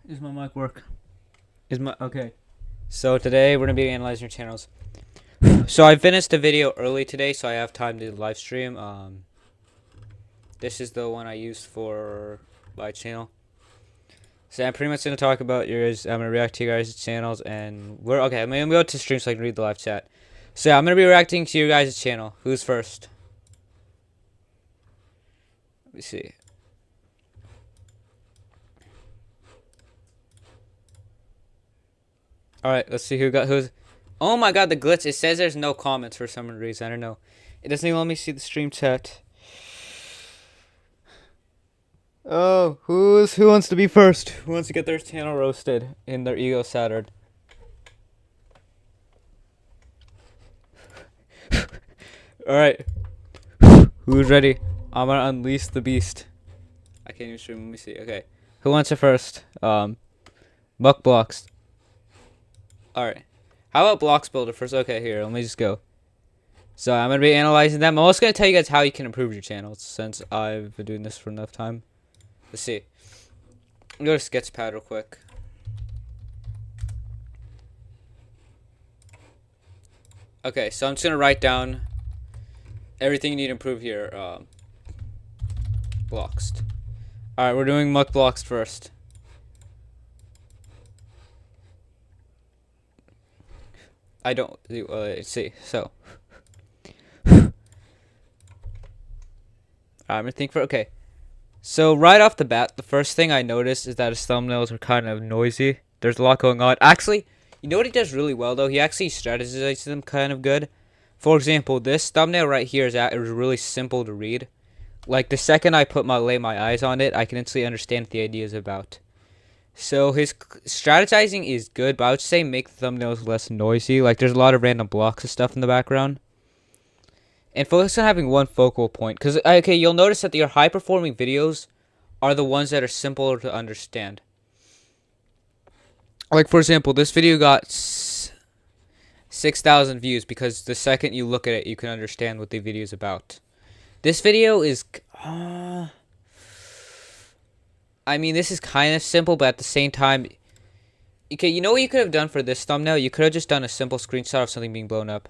Is my mic work? Is my okay? So today we're gonna be analyzing your channels. So I finished the video early today, so I have time to live stream. This is the one I used for my channel. So I'm pretty much gonna talk about yours. I'm gonna react to you guys' channels, and we're okay. I'm gonna go to stream so I can read the live chat. So yeah, I'm gonna be reacting to your guys' channel. Who's first? Let me see. Alright, let's see who's. Oh my god, the glitch. It says there's no comments for some reason. I don't know. It doesn't even let me see the stream chat. Oh, who wants to be first? Who wants to get their channel roasted and their ego shattered? Alright. Who's ready? I'm gonna unleash the beast. I can't even stream. Let me see. Okay. Who wants it first? Muck blocks. Alright. How about blocks builder first? Okay, here. Let me just go. So I'm going to be analyzing them. I'm also going to tell you guys how you can improve your channels since I've been doing this for enough time. Let's see. I'm going to go to Sketchpad real quick. Okay, so I'm just going to write down everything you need to improve here. Blocks. Alright, we're doing muck blocks first. I don't see. So I'm gonna think for okay. So right off the bat, the first thing I noticed is that his thumbnails are kind of noisy. There's a lot going on. Actually, you know what he does really well though? He actually strategizes them kind of good. For example, this thumbnail right here is really simple to read. Like the second I lay my eyes on it, I can instantly understand what the idea is about. So his strategizing is good, but I would say make the thumbnails less noisy. Like there's a lot of random blocks and stuff in the background. And focus on having one focal point. Because, okay, you'll notice that your high-performing videos are the ones that are simpler to understand. Like, for example, this video got 6,000 views because the second you look at it, you can understand what the video is about. This video is... I mean, this is kind of simple, but at the same time... Okay, you know what you could have done for this thumbnail? You could have just done a simple screenshot of something being blown up.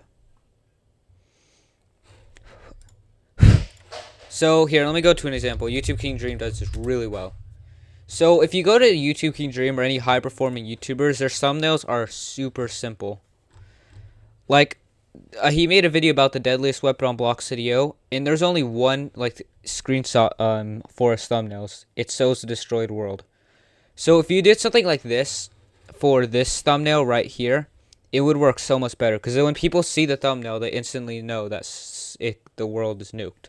So here, let me go to an example. YouTube King Dream does this really well. So if you go to YouTube King Dream or any high-performing YouTubers, their thumbnails are super simple. Like, he made a video about the deadliest weapon on Block City-O, and there's only one like screenshot for his thumbnails. It shows the destroyed world. So if you did something like this for this thumbnail right here, it would work so much better. Because when people see the thumbnail, they instantly know that the world is nuked.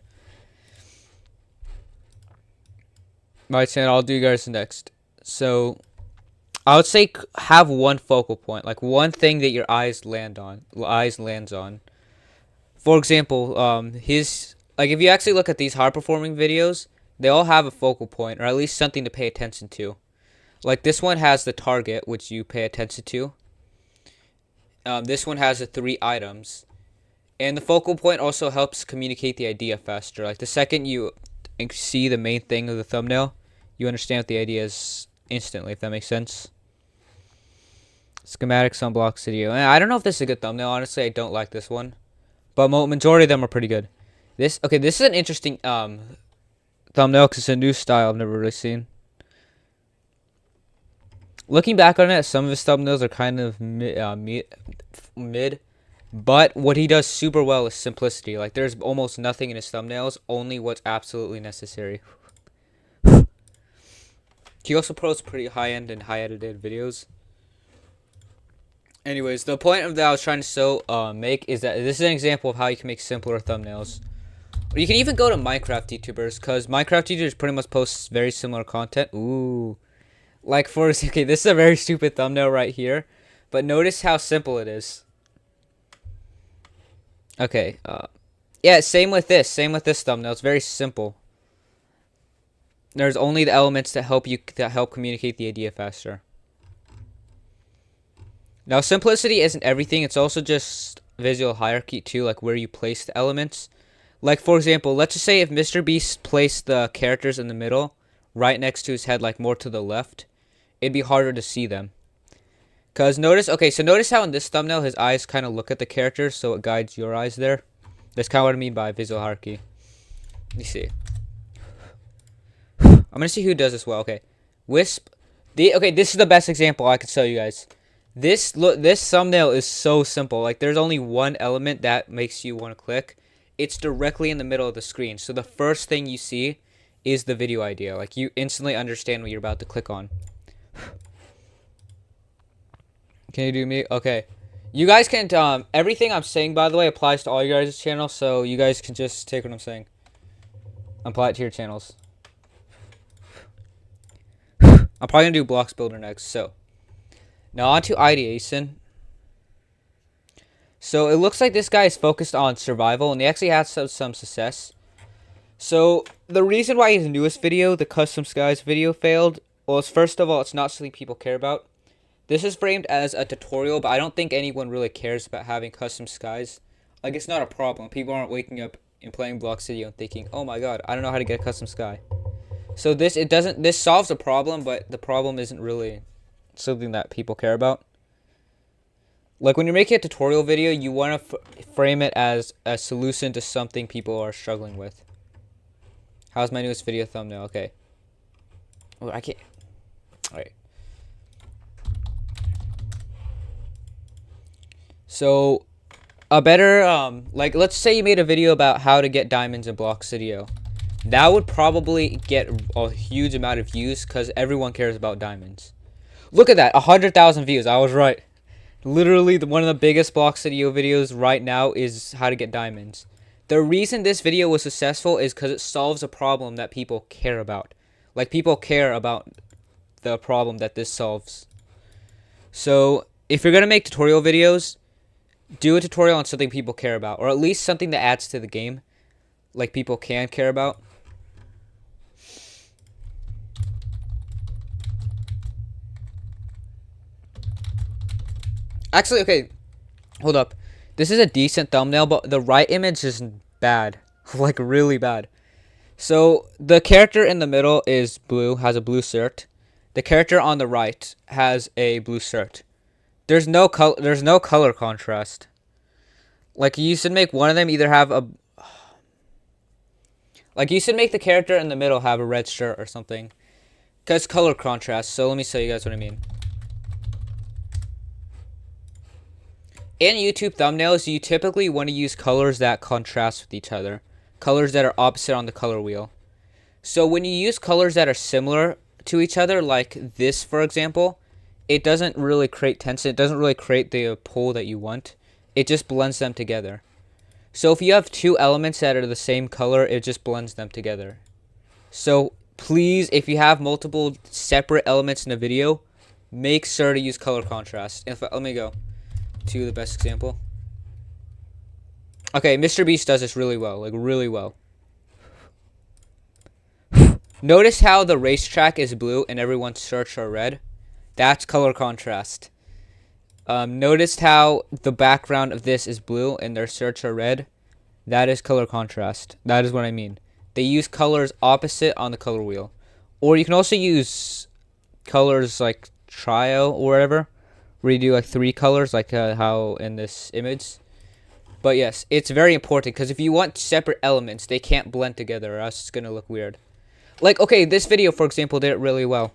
Right, and I'll do you guys next. So, I would say have one focal point, like one thing that your eyes lands on. For example, if you actually look at these high performing videos, they all have a focal point, or at least something to pay attention to. Like this one has the target, which you pay attention to. This one has the 3 items, and the focal point also helps communicate the idea faster. Like the second you see the main thing of the thumbnail, you understand what the idea is instantly, if that makes sense. Schematics on Block City. I don't know if this is a good thumbnail. Honestly, I don't like this one. But majority of them are pretty good. This is an interesting thumbnail because it's a new style I've never really seen. Looking back on it, some of his thumbnails are kind of mid. But what he does super well is simplicity. Like, there's almost nothing in his thumbnails, only what's absolutely necessary. He also posts pretty high-end and high-edited videos. Anyways, the point that I was trying to make is that this is an example of how you can make simpler thumbnails. Or you can even go to Minecraft YouTubers, because Minecraft YouTubers pretty much post very similar content. Ooh. Like, okay, this is a very stupid thumbnail right here. But notice how simple it is. Okay, yeah, same with this thumbnail. It's very simple. There's only the elements that help communicate the idea faster. Now, simplicity isn't everything. It's also just visual hierarchy too, like where you place the elements. Like for example, let's just say if Mr. Beast placed the characters in the middle, right next to his head, like more to the left, it'd be harder to see them. Cause notice how in this thumbnail his eyes kind of look at the character, so it guides your eyes there. That's kind of what I mean by visual hierarchy. Let me see. I'm gonna see who does this well. Okay, Wisp. Okay, this is the best example I could show you guys. This thumbnail is so simple. Like, there's only one element that makes you want to click. It's directly in the middle of the screen. So the first thing you see is the video idea. Like, you instantly understand what you're about to click on. Can you do me? Okay. You guys can, everything I'm saying, by the way, applies to all you guys' channels, so you guys can just take what I'm saying. Apply it to your channels. I'm probably going to do Blocks Builder next, so. Now on to ideation. So it looks like this guy is focused on survival, and he actually had some success. So the reason why his newest video, the custom skies video, failed was, first of all, it's not something people care about. This is framed as a tutorial, but I don't think anyone really cares about having custom skies. Like, it's not a problem. People aren't waking up and playing Block City and thinking, oh my god, I don't know how to get a custom sky. So this solves a problem, but the problem isn't really something that people care about. Like, when you're making a tutorial video, you want to frame it as a solution to something people are struggling with. How's my newest video thumbnail? Okay. Oh, I can't. Alright. So, a better, like, let's say you made a video about how to get diamonds in Block City. That would probably get a huge amount of views because everyone cares about diamonds. Look at that, 100,000 views. I was right. Literally, one of the biggest Block City videos right now is how to get diamonds. The reason this video was successful is because it solves a problem that people care about. Like, people care about the problem that this solves. So, if you're going to make tutorial videos, do a tutorial on something people care about. Or at least something that adds to the game. Like, people can care about. Actually, okay, hold up. This is a decent thumbnail, but the right image is bad. Like, really bad. So, the character in the middle is blue, has a blue shirt. The character on the right has a blue shirt. There's no color contrast. Like, you should make one of them either have a... Like, you should make the character in the middle have a red shirt or something. Because color contrast. So, let me show you guys what I mean. In YouTube thumbnails, you typically want to use colors that contrast with each other. Colors that are opposite on the color wheel. So when you use colors that are similar to each other, like this, for example, it doesn't really create tension. It doesn't really create the pull that you want. It just blends them together. So if you have two elements that are the same color, it just blends them together. So please, if you have multiple separate elements in a video, make sure to use color contrast. Let me go to the best example. Okay, Mr. Beast does this really well, like really well. Notice how the racetrack is blue and everyone's shirts are red? That's color contrast. Notice how the background of this is blue and their shirts are red? That is color contrast. That is what I mean. They use colors opposite on the color wheel. Or you can also use colors like trio or whatever, where you do like 3 colors, like how in this image. But yes, it's very important, because if you want separate elements, they can't blend together, or else it's going to look weird. Like, okay, this video, for example, did it really well.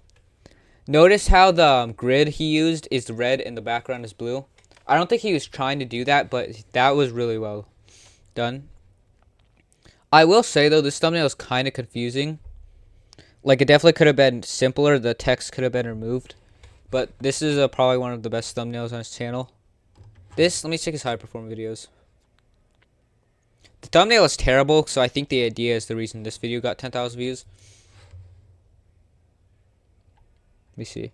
Notice how the grid he used is red and the background is blue. I don't think he was trying to do that, but that was really well done. I will say, though, this thumbnail is kind of confusing. Like, it definitely could have been simpler. The text could have been removed. But this is probably one of the best thumbnails on his channel. Let me check his high performing videos. The thumbnail is terrible, so I think the idea is the reason this video got 10,000 views. Let me see.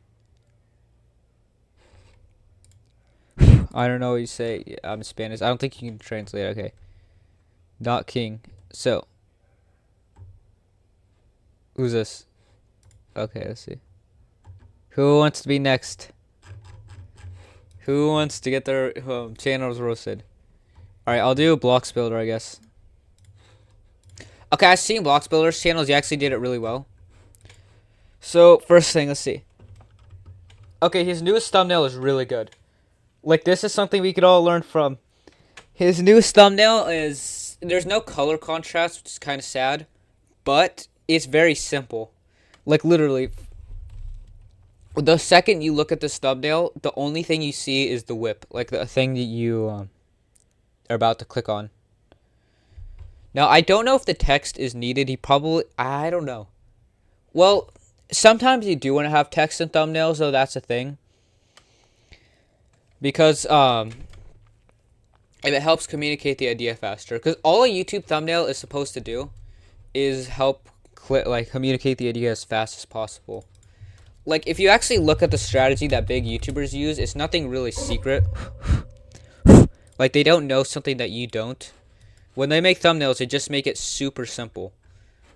I don't know what you say. Yeah, I'm Spanish. I don't think you can translate. Okay. Not king. So. Who's this? Okay, let's see. Who wants to be next? Who wants to get their channels roasted? Alright, I'll do a Blocks Builder, I guess. Okay, I've seen Blocks Builder's channels. He actually did it really well. So, first thing, let's see. Okay, his newest thumbnail is really good. Like, this is something we could all learn from. His newest thumbnail is, there's no color contrast, which is kind of sad, but it's very simple. Like, literally, the second you look at this thumbnail, the only thing you see is the whip, like the thing that you are about to click on. Now, I don't know if the text is needed. I don't know. Well, sometimes you do want to have text in thumbnails, though. That's a thing. Because if it helps communicate the idea faster. Because all a YouTube thumbnail is supposed to do is help communicate the idea as fast as possible. Like, if you actually look at the strategy that big YouTubers use, it's nothing really secret. Like, they don't know something that you don't. When they make thumbnails, they just make it super simple.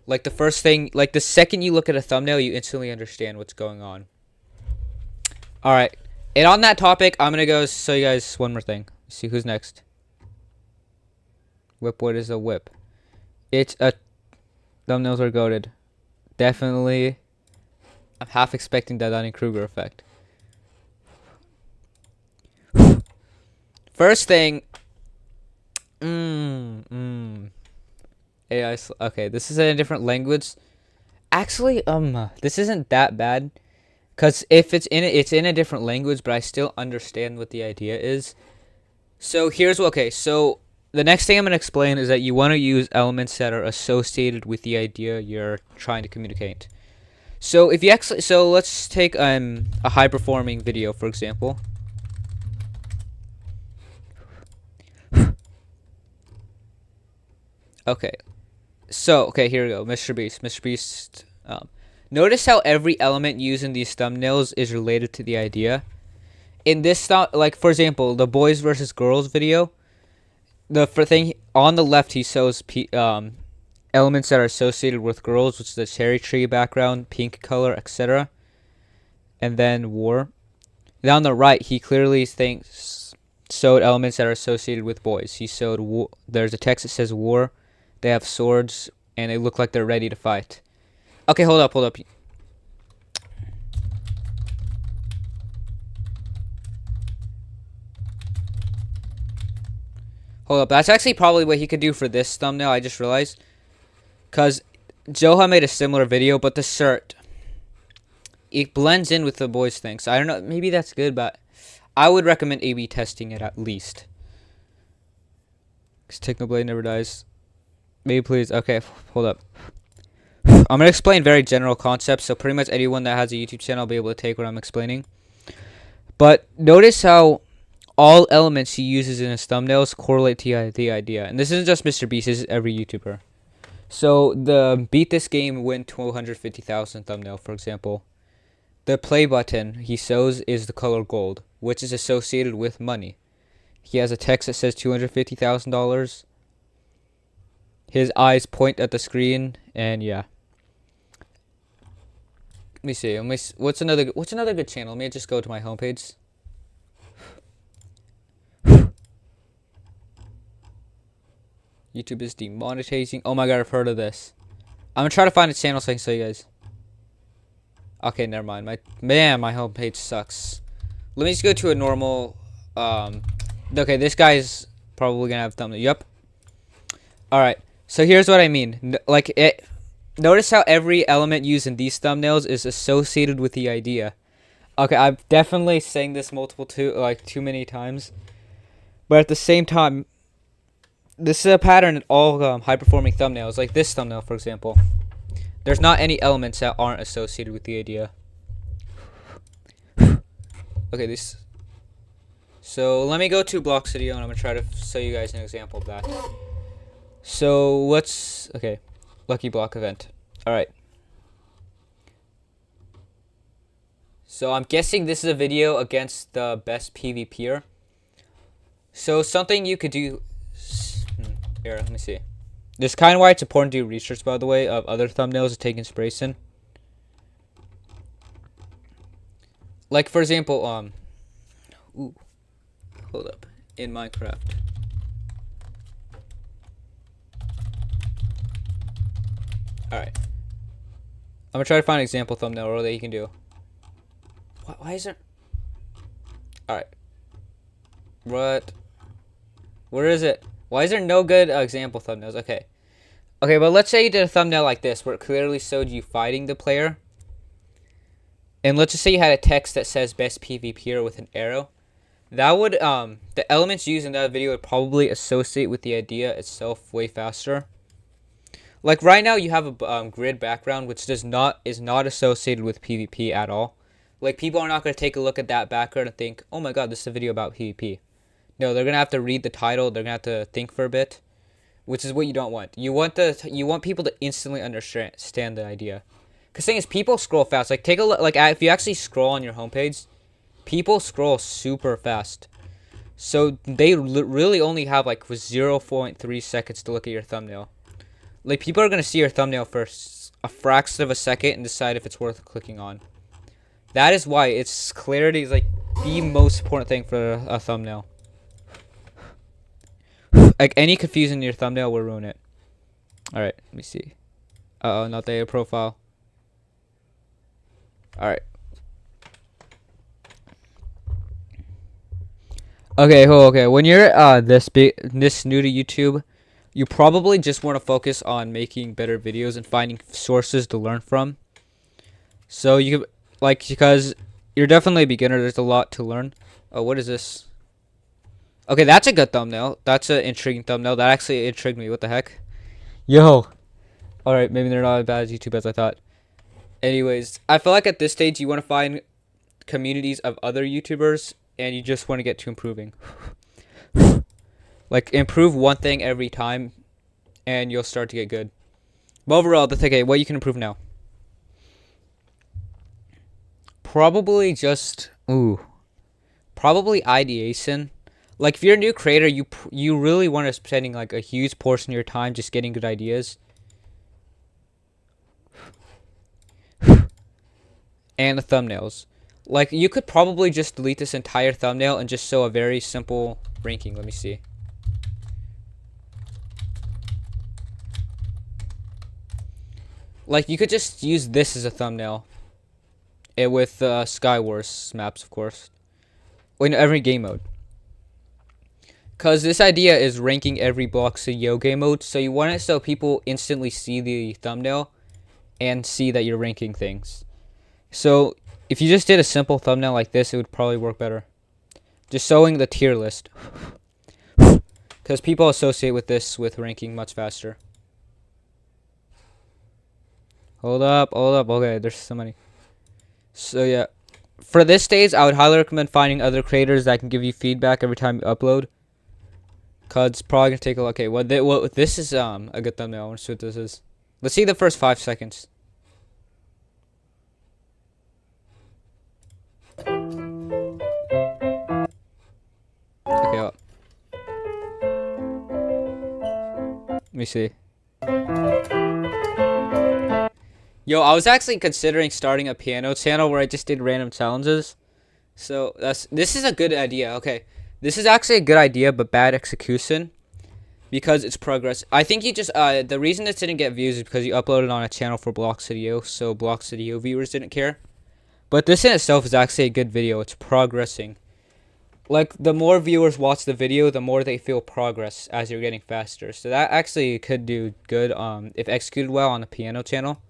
Like, the first thing, like, the second you look at a thumbnail, you instantly understand what's going on. Alright. And on that topic, I'm going to go show you guys one more thing. Let's see who's next. Whip, what is a whip? It's a... Thumbnails are goated. Definitely... I'm half expecting that Dunning-Kruger effect. First thing... AI... Okay, this is in a different language. Actually, this isn't that bad. Because if it's in a different language, but I still understand what the idea is. So here's what... Okay, so... The next thing I'm going to explain is that you want to use elements that are associated with the idea you're trying to communicate. So if you actually, so let's take a high performing video, for example. Okay. So, okay, here we go. Mr. Beast. Mr. Beast. Notice how every element used in these thumbnails is related to the idea. In this, like, for example, the boys versus girls video, the thing on the left, he shows elements that are associated with girls, which is the cherry tree background, pink color, etc. And then war. And on the right, he clearly showed elements that are associated with boys. He showed there's a text that says war. They have swords, and they look like they're ready to fight. Okay, hold up. Hold up, that's actually probably what he could do for this thumbnail, I just realized. Because Joha made a similar video, but the shirt, it blends in with the boys thing. So I don't know, maybe that's good, but I would recommend A/B testing it at least. Because Technoblade never dies. Maybe please, okay, hold up. I'm going to explain very general concepts, so pretty much anyone that has a YouTube channel will be able to take what I'm explaining. But notice how all elements he uses in his thumbnails correlate to the idea. And this isn't just Mr. Beast, this is every YouTuber. So the beat this game win 250,000 thumbnail, for example. The play button he shows is the color gold, which is associated with money. He has a text that says $250,000. His eyes point at the screen, and yeah. Let me see. What's another good channel? Let me just go to my homepage. YouTube is demonetizing. Oh my god, I've heard of this. I'm gonna try to find a channel so I can show you guys. Okay, never mind. My homepage sucks. Let me just go to a normal. Okay, this guy's probably gonna have thumbnail. Yep. All right. So here's what I mean. Notice how every element used in these thumbnails is associated with the idea. Okay, I'm definitely saying this too many times, but at the same time, this is a pattern in all high-performing thumbnails, like this thumbnail, for example. There's not any elements that aren't associated with the idea. Okay, this. So let me go to Block Studio, and I'm gonna try to show you guys an example of that. So okay, Lucky Block event. All right. So I'm guessing this is a video against the best PvPer. So something you could do. Here, let me see. This is kind of why it's important to do research, by the way, of other thumbnails to take inspiration. Like, for example, hold up. In Minecraft. Alright. I'm gonna try to find an example thumbnail that you can do. Why is there... Alright. What? Where is it? Why is there no good example thumbnails? Okay. Okay, but let's say you did a thumbnail like this where it clearly showed you fighting the player. And let's just say you had a text that says best PvPer with an arrow. That would, the elements used in that video would probably associate with the idea itself way faster. Like right now you have a grid background which is not associated with PvP at all. Like people are not going to take a look at that background and think, oh my god, this is a video about PvP. No, they're going to have to read the title, they're going to have to think for a bit. Which is what you don't want. You want people to instantly understand the idea. Because the thing is, people scroll fast. Like, take a look. Like, if you actually scroll on your homepage, people scroll super fast. So, they really only have, like, 0.3 seconds to look at your thumbnail. Like, people are going to see your thumbnail for a fraction of a second and decide if it's worth clicking on. That is why clarity is, like, the most important thing for a thumbnail. Like, any confusion in your thumbnail will ruin it. Alright, let me see. Uh-oh, not the profile. Alright. Okay, okay. When you're this new to YouTube, you probably just want to focus on making better videos and finding sources to learn from. So you like, because you're definitely a beginner, there's a lot to learn. Oh, what is this? Okay, that's a good thumbnail. That's an intriguing thumbnail. That actually intrigued me. What the heck? Yo. Alright, maybe they're not as bad as YouTube as I thought. Anyways, I feel like at this stage you want to find communities of other YouTubers and you just want to get to improving. Like, improve one thing every time and you'll start to get good. But overall, that's okay. What you can improve now? Probably just... Probably ideation. Like, if you're a new creator, you really want to spending like a huge portion of your time just getting good ideas. And the thumbnails. Like, you could probably just delete this entire thumbnail and just show a very simple ranking. Let me see. Like, you could just use this as a thumbnail. With Skywars maps, of course. In every game mode. Because this idea is ranking every block CEO game mode. So you want it so people instantly see the thumbnail and see that you're ranking things. So if you just did a simple thumbnail like this, it would probably work better. Just showing the tier list. Because people associate with this with ranking much faster. Hold up. Okay, there's so many. So yeah. For this stage, I would highly recommend finding other creators that can give you feedback every time you upload. Cause it's probably gonna take a look. Okay, this is a good thumbnail. I want to see what this is. Let's see the first 5 seconds. Okay, let me see. Yo, I was actually considering starting a piano channel where I just did random challenges. So this is a good idea. Okay. This is actually a good idea, but bad execution because it's progress. I think you just, the reason this didn't get views is because you uploaded on a channel for Block Studio, so Block Studio viewers didn't care. But this in itself is actually a good video. It's progressing. Like, the more viewers watch the video, the more they feel progress as you're getting faster. So that actually could do good if executed well on the piano channel.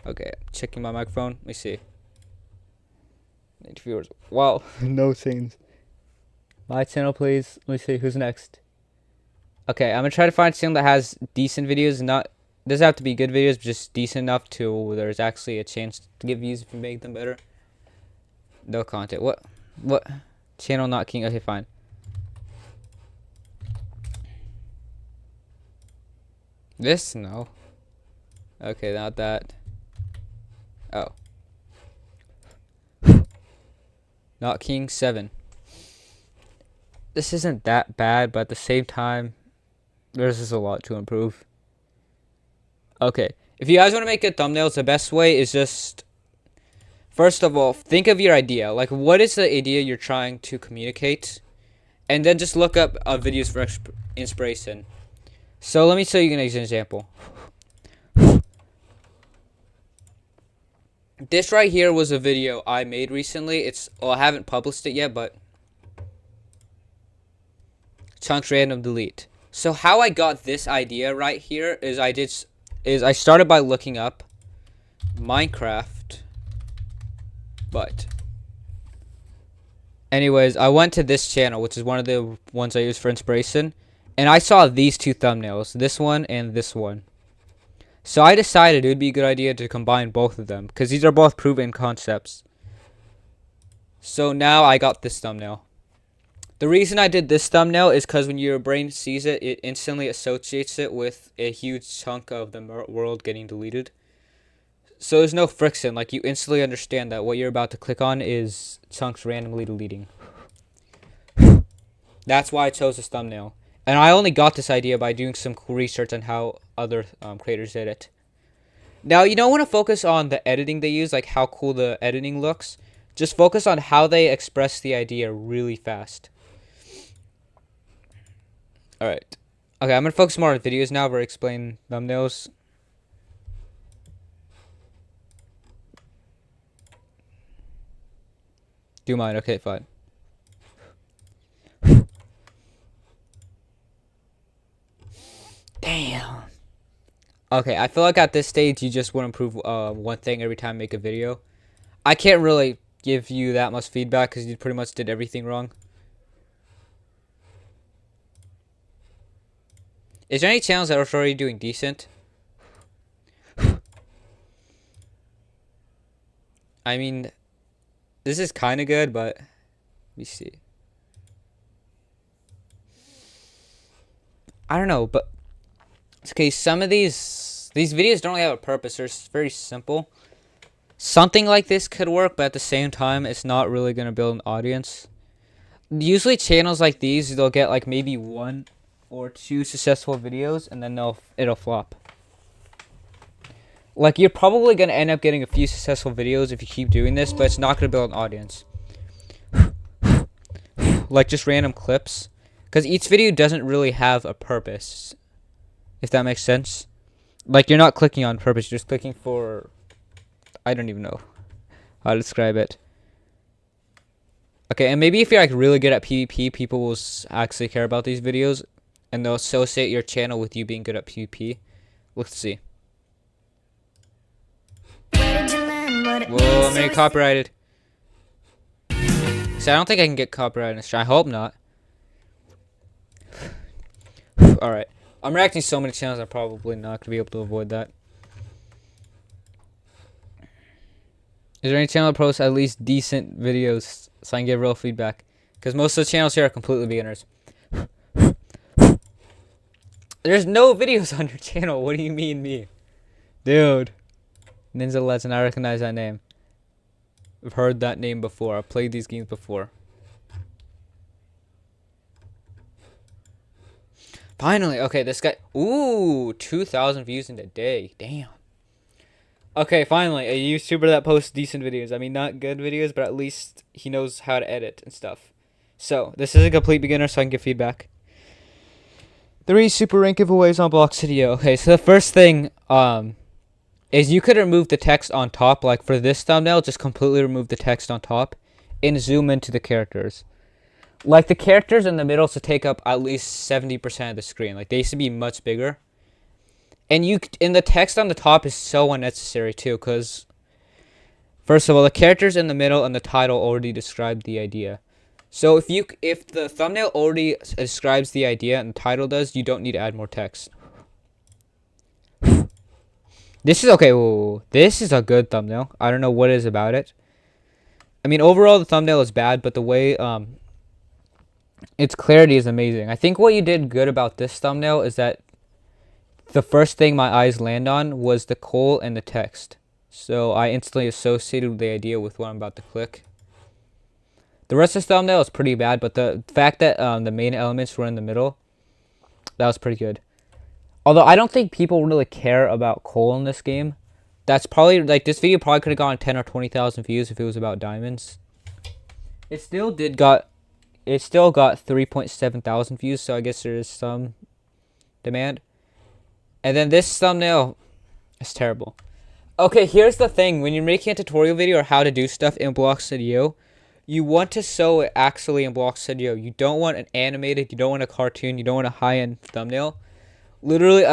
Okay, checking my microphone. Let me see. Viewers. Wow, no scenes. My channel, please. Let me see who's next. Okay, I'm gonna try to find something that has decent videos. Doesn't have to be good videos, but just decent enough to there's actually a chance to get views if you make them better. No content. What? Channel not king. Okay, fine. This? No. Okay, not that. Oh. Not King 7. This isn't that bad, but at the same time, there's just a lot to improve. Okay. If you guys want to make good thumbnails, the best way is just... First of all, think of your idea. Like, what is the idea you're trying to communicate? And then just look up videos for inspiration. So, let me show you an example. This right here was a video I made recently. I haven't published it yet, but chunks random delete. So how I got this idea right here is I started by looking up Minecraft, but anyways, I went to this channel, which is one of the ones I use for inspiration, and I saw these two thumbnails, this one and this one. So I decided it would be a good idea to combine both of them, because these are both proven concepts. So now I got this thumbnail. The reason I did this thumbnail is because when your brain sees it, it instantly associates it with a huge chunk of the world getting deleted. So there's no friction, like you instantly understand that what you're about to click on is chunks randomly deleting. That's why I chose this thumbnail. And I only got this idea by doing some cool research on how other creators did it. Now, you don't want to focus on the editing they use, like how cool the editing looks. Just focus on how they express the idea really fast. Alright. Okay, I'm going to focus more on videos now where I explain thumbnails. Do mine. Okay, fine. Damn. Okay, I feel like at this stage you just want to improve one thing every time I make a video. I can't really give you that much feedback because you pretty much did everything wrong. Is there any channels that are already doing decent? I mean, this is kind of good, but let me see. I don't know, but okay, some of these videos don't really have a purpose. They're very simple. Something like this could work, but at the same time, it's not really going to build an audience. Usually channels like these, they'll get like maybe 1 or 2 successful videos, and then it'll flop. Like, you're probably going to end up getting a few successful videos if you keep doing this, but it's not going to build an audience. Like, just random clips. Because each video doesn't really have a purpose, if that makes sense. Like, you're not clicking on purpose, you're just clicking for... I don't even know how to describe it. Okay, and maybe if you're like really good at PvP, people will actually care about these videos, and they'll associate your channel with you being good at PvP. Let's see. Whoa, I'm getting copyrighted. See, I don't think I can get copyrighted in this. I hope not. Alright. I'm reacting to so many channels, I'm probably not going to be able to avoid that. Is there any channel that posts at least decent videos so I can get real feedback? Because most of the channels here are completely beginners. There's no videos on your channel. What do you mean me? Dude. Ninja Legend, I recognize that name. I've heard that name before. I've played these games before. Finally. Okay, this guy. Ooh, 2,000 views in a day. Damn. Okay, finally, a YouTuber that posts decent videos. I mean, not good videos, but at least he knows how to edit and stuff. So, this is a complete beginner, so I can give feedback. 3 super rank giveaways on Block City. Okay, so the first thing is you could remove the text on top. Like for this thumbnail, just completely remove the text on top and zoom into the characters. Like the characters in the middle should take up at least 70% of the screen. Like they should be much bigger. And the text on the top is so unnecessary too, because first of all, the characters in the middle and the title already describe the idea. So if the thumbnail already describes the idea and the title does, you don't need to add more text. This is okay. Whoa. This is a good thumbnail. I don't know what it is about it. I mean, overall the thumbnail is bad, but the way its clarity is amazing. I think what you did good about this thumbnail is that the first thing my eyes land on was the coal and the text. So I instantly associated the idea with what I'm about to click. The rest of the thumbnail is pretty bad, but the fact that the main elements were in the middle, that was pretty good. Although I don't think people really care about coal in this game. That's probably, like, this video probably could have gotten 10 or 20,000 views if it was about diamonds. It still got 3.7 thousand views, so I guess there is some demand. And then this thumbnail is terrible. Okay, here's the thing. When you're making a tutorial video or how to do stuff in Block Studio, you want to show it actually in Block Studio. You don't want an animated, you don't want a cartoon, you don't want a high-end thumbnail. Literally,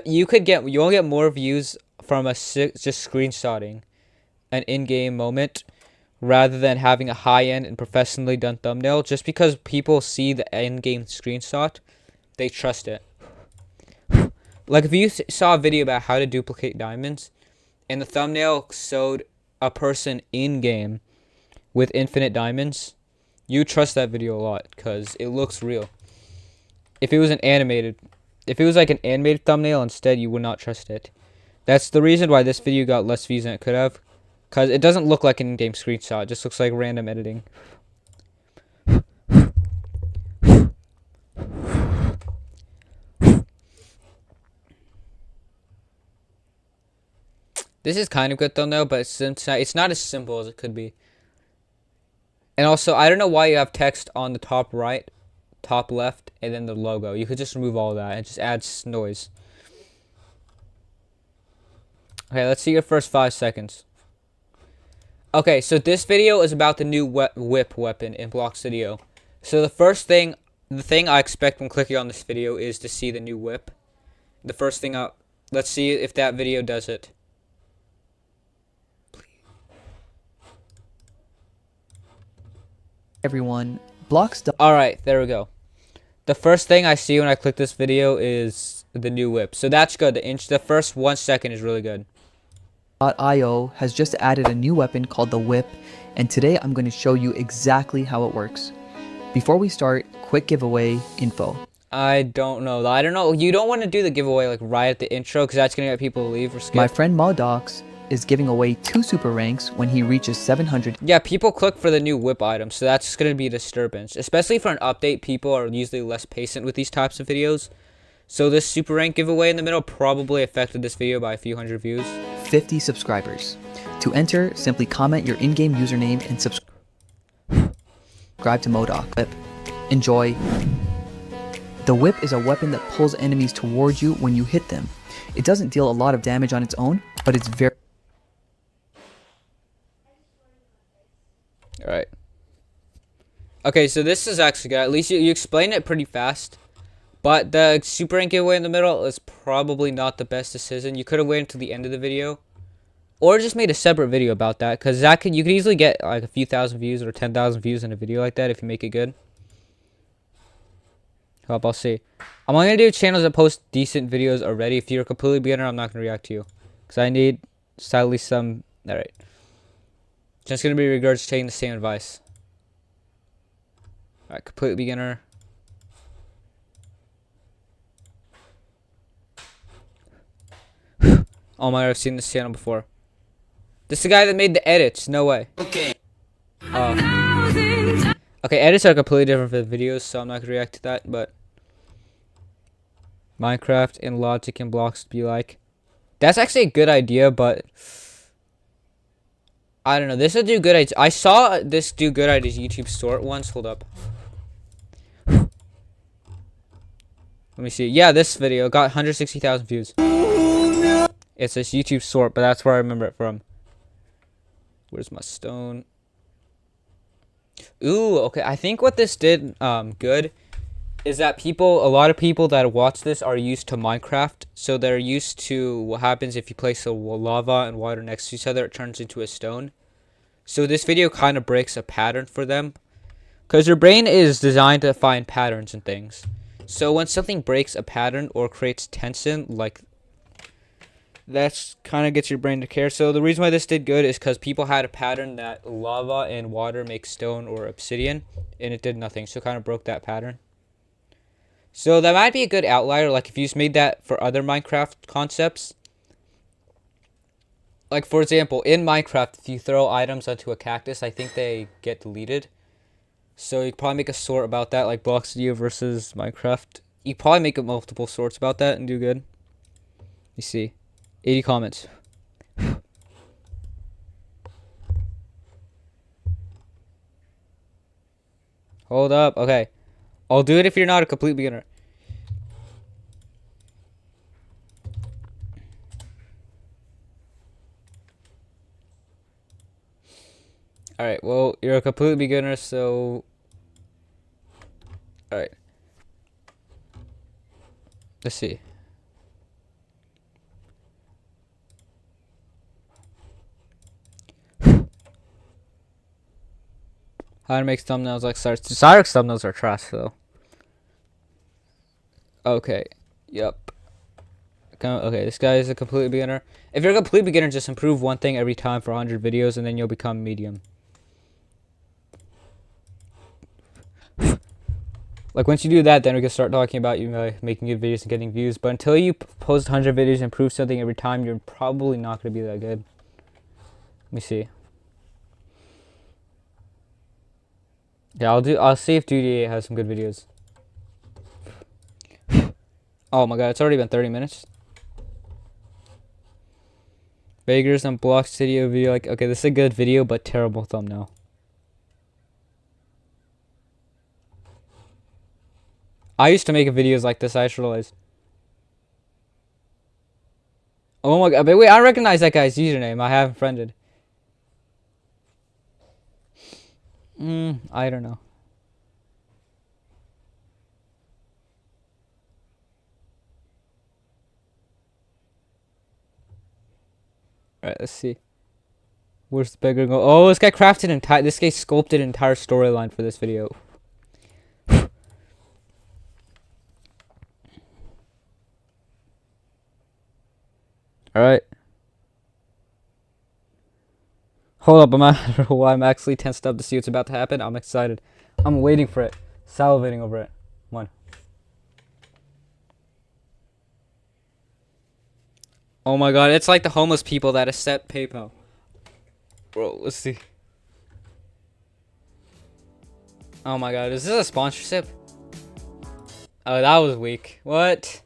you won't get more views from just screenshotting an in-game moment rather than having a high-end and professionally done thumbnail. Just because people see the in-game screenshot, they trust it. Like if you saw a video about how to duplicate diamonds, and the thumbnail showed a person in-game with infinite diamonds, you trust that video a lot because it looks real. If it was like an animated thumbnail instead, you would not trust it. That's the reason why this video got less views than it could have, because it doesn't look like an in-game screenshot. It just looks like random editing. This is kind of good thumbnail, but it's not as simple as it could be. And also, I don't know why you have text on the top right, top left, and then the logo. You could just remove all that and just add noise. Okay, let's see your first 5 seconds. Okay, so this video is about the new whip weapon in Block Studio. So the thing I expect when clicking on this video is to see the new whip. The first thing let's see if that video does it. Everyone, blocks. Alright, there we go. The first thing I see when I click this video is the new whip. So that's good. The first 1 second is really good. .io has just added a new weapon called the whip, and today I'm going to show you exactly how it works. Before we start, quick giveaway info. I don't know. You don't want to do the giveaway like right at the intro because that's going to get people to leave or skip. My friend Modox is giving away 2 super ranks when he reaches 700. Yeah, people click for the new whip item, so that's going to be a disturbance. Especially for an update, people are usually less patient with these types of videos. So this super rank giveaway in the middle probably affected this video by a few hundred views. 50 subscribers. To enter, simply comment your in-game username and subscribe to Modox. Enjoy. The whip is a weapon that pulls enemies towards you when you hit them. It doesn't deal a lot of damage on its own, but it's very... Alright. Okay, so this is actually good. At least you explain it pretty fast. But the super rank giveaway in the middle is probably not the best decision. You could have waited until the end of the video. Or just made a separate video about that. Because you could easily get like a few thousand views or 10,000 views in a video like that if you make it good. Hope I'll see. I'm only going to do channels that post decent videos already. If you're a completely beginner, I'm not going to react to you. Because I need sadly some... Alright. Just going to be regurgitating the same advice. Alright, complete beginner. Oh my god, I've seen this channel before. This is the guy that made the edits. No way. Okay. Okay, edits are completely different for the videos, so I'm not going to react to that, but... Minecraft and logic and blocks to be like. That's actually a good idea, but... I don't know. This would do good. I saw this do good at his YouTube short once. Hold up. Let me see. Yeah, this video got 160,000 views. It's this YouTube short, but that's where I remember it from. Where's my stone? Ooh, okay. I think what this did good is that a lot of people that watch this are used to Minecraft. So they're used to what happens if you place a lava and water next to each other, it turns into a stone. So this video kind of breaks a pattern for them. Because your brain is designed to find patterns and things. So when something breaks a pattern or creates tension, like... That's kind of gets your brain to care. So the reason why this did good is because people had a pattern that lava and water make stone or obsidian. And it did nothing. So it kind of broke that pattern. So that might be a good outlier. Like if you just made that for other Minecraft concepts. Like for example, in Minecraft, if you throw items onto a cactus, I think they get deleted. So you could probably make a sort about that. Like Block Studio versus Minecraft. You probably make multiple sorts about that and do good. You see. 80 comments. Hold up. Okay. I'll do it if you're not a complete beginner. Alright, well, you're a complete beginner, so... Alright. Let's see. How to make thumbnails like Cyrus. Cyrus thumbnails are trash, though. Okay. Yep. Okay, this guy is a complete beginner. If you're a complete beginner, just improve one thing every time for 100 videos, and then you'll become medium. Like, once you do that, then we can start talking about you making good videos and getting views. But until you post 100 videos and improve something every time, you're probably not going to be that good. Let me see. Yeah, I'll see if Duty has some good videos. Oh my god, it's already been 30 minutes. Beggars on Block Studio video. Like, okay, this is a good video, but terrible thumbnail. I used to make videos like this, I just realized. Oh my god, but wait, I recognize that guy's username. I have him friended. I don't know. Alright, let's see. Where's the beggar go? Oh, this guy crafted this guy sculpted an entire storyline for this video. Alright. Hold up, I'm actually tensed up to see what's about to happen. I'm excited. I'm waiting for it. Salivating over it. Come on. Oh my god, it's like the homeless people that accept PayPal. Bro, let's see. Oh my god, is this a sponsorship? Oh, that was weak. What?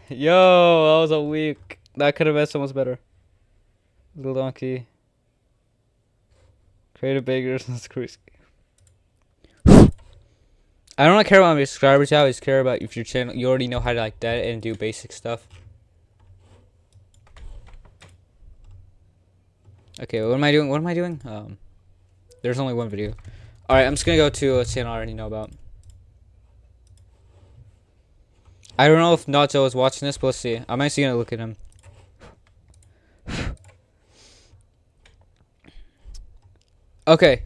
Yo, that was a weak. That could have been so much better. Little donkey. Creative beggars and screws. I don't care about my subscribers now. I just care about if your channel. You already know how to like that and do basic stuff. Okay, what am I doing? What am I doing? There's only one video. All right, I'm just gonna go to a channel I already know about. I don't know if Nacho is watching this, but let's see. I'm actually gonna look at him. Okay.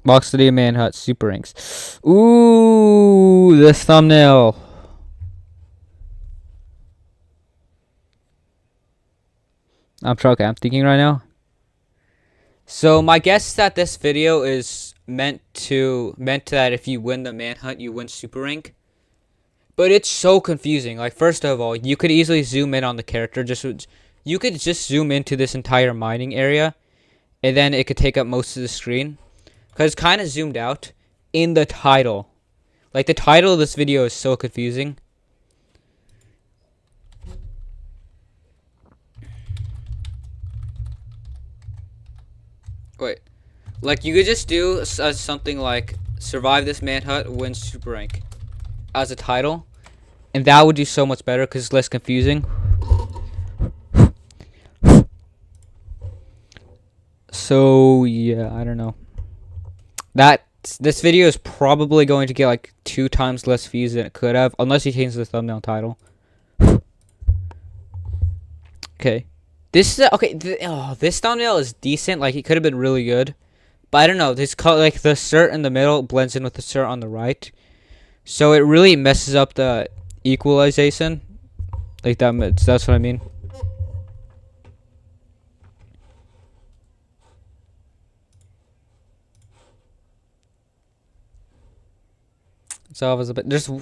Box City Manhunt Super Ranks. Ooh, this thumbnail. I'm thinking right now. So my guess is that this video is meant that if you win the manhunt, you win super rank. But it's so confusing. Like, first of all, you could easily zoom in on the character. You could just zoom into this entire mining area, and then it could take up most of the screen. Because it's kind of zoomed out in the title. Like, the title of this video is so confusing. Wait. Like, you could just do something like, survive this manhunt, win super rank, as a title. And that would do so much better because it's less confusing. So, yeah, I don't know. This video is probably going to get like 2 times less views than it could have, unless you change the thumbnail title. Okay, this is okay. This thumbnail is decent. Like, it could have been really good, but I don't know. This like the shirt in the middle blends in with the shirt on the right, so it really messes up the equalization. Like that's what I mean. So I was a bit. There's 2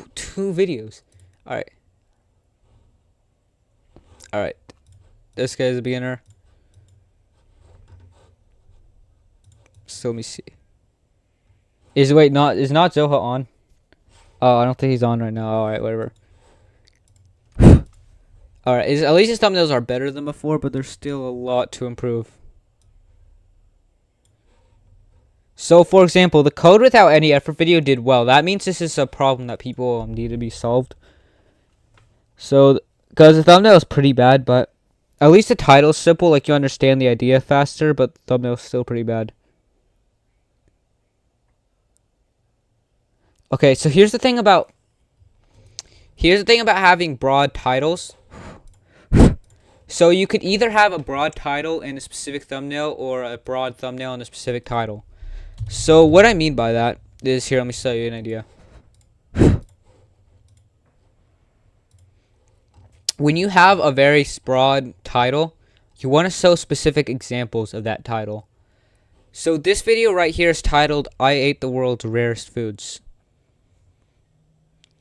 videos. All right. All right. This guy's a beginner. So let me see. Is not Zoha on? Oh, I don't think he's on right now. All right, whatever. All right. At least his thumbnails are better than before, but there's still a lot to improve. So, for example, the code without any effort video did well. That means this is a problem that people need to be solved. So, because the thumbnail is pretty bad, but At least the title's simple, like you understand the idea faster, but the thumbnail's still pretty bad. Okay, so here's the thing about having broad titles. So you could either have a broad title and a specific thumbnail, or a broad thumbnail and a specific title. So what I mean by that is, here, let me show you an idea. When you have a very broad title, you want to show specific examples of that title. So this video right here is titled, I ate the world's rarest foods.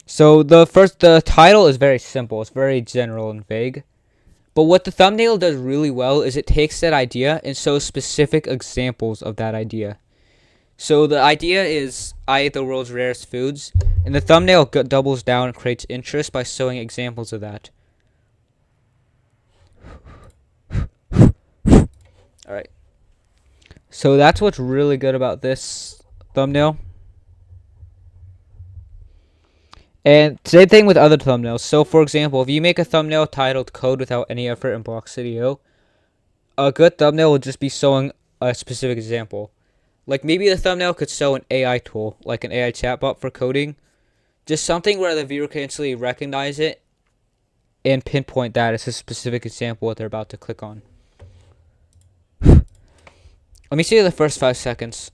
So the title is very simple. It's very general and vague. But what the thumbnail does really well is it takes that idea and shows specific examples of that idea. So the idea is, I ate the world's rarest foods, and the thumbnail doubles down and creates interest by showing examples of that. Alright. So that's what's really good about this thumbnail. And same thing with other thumbnails. So for example, if you make a thumbnail titled Code Without Any Effort in Block.io, a good thumbnail will just be showing a specific example. Like maybe the thumbnail could show an AI tool, like an AI chatbot for coding. Just something where the viewer can instantly recognize it and pinpoint that as a specific example what they're about to click on. Let me see the first 5 seconds.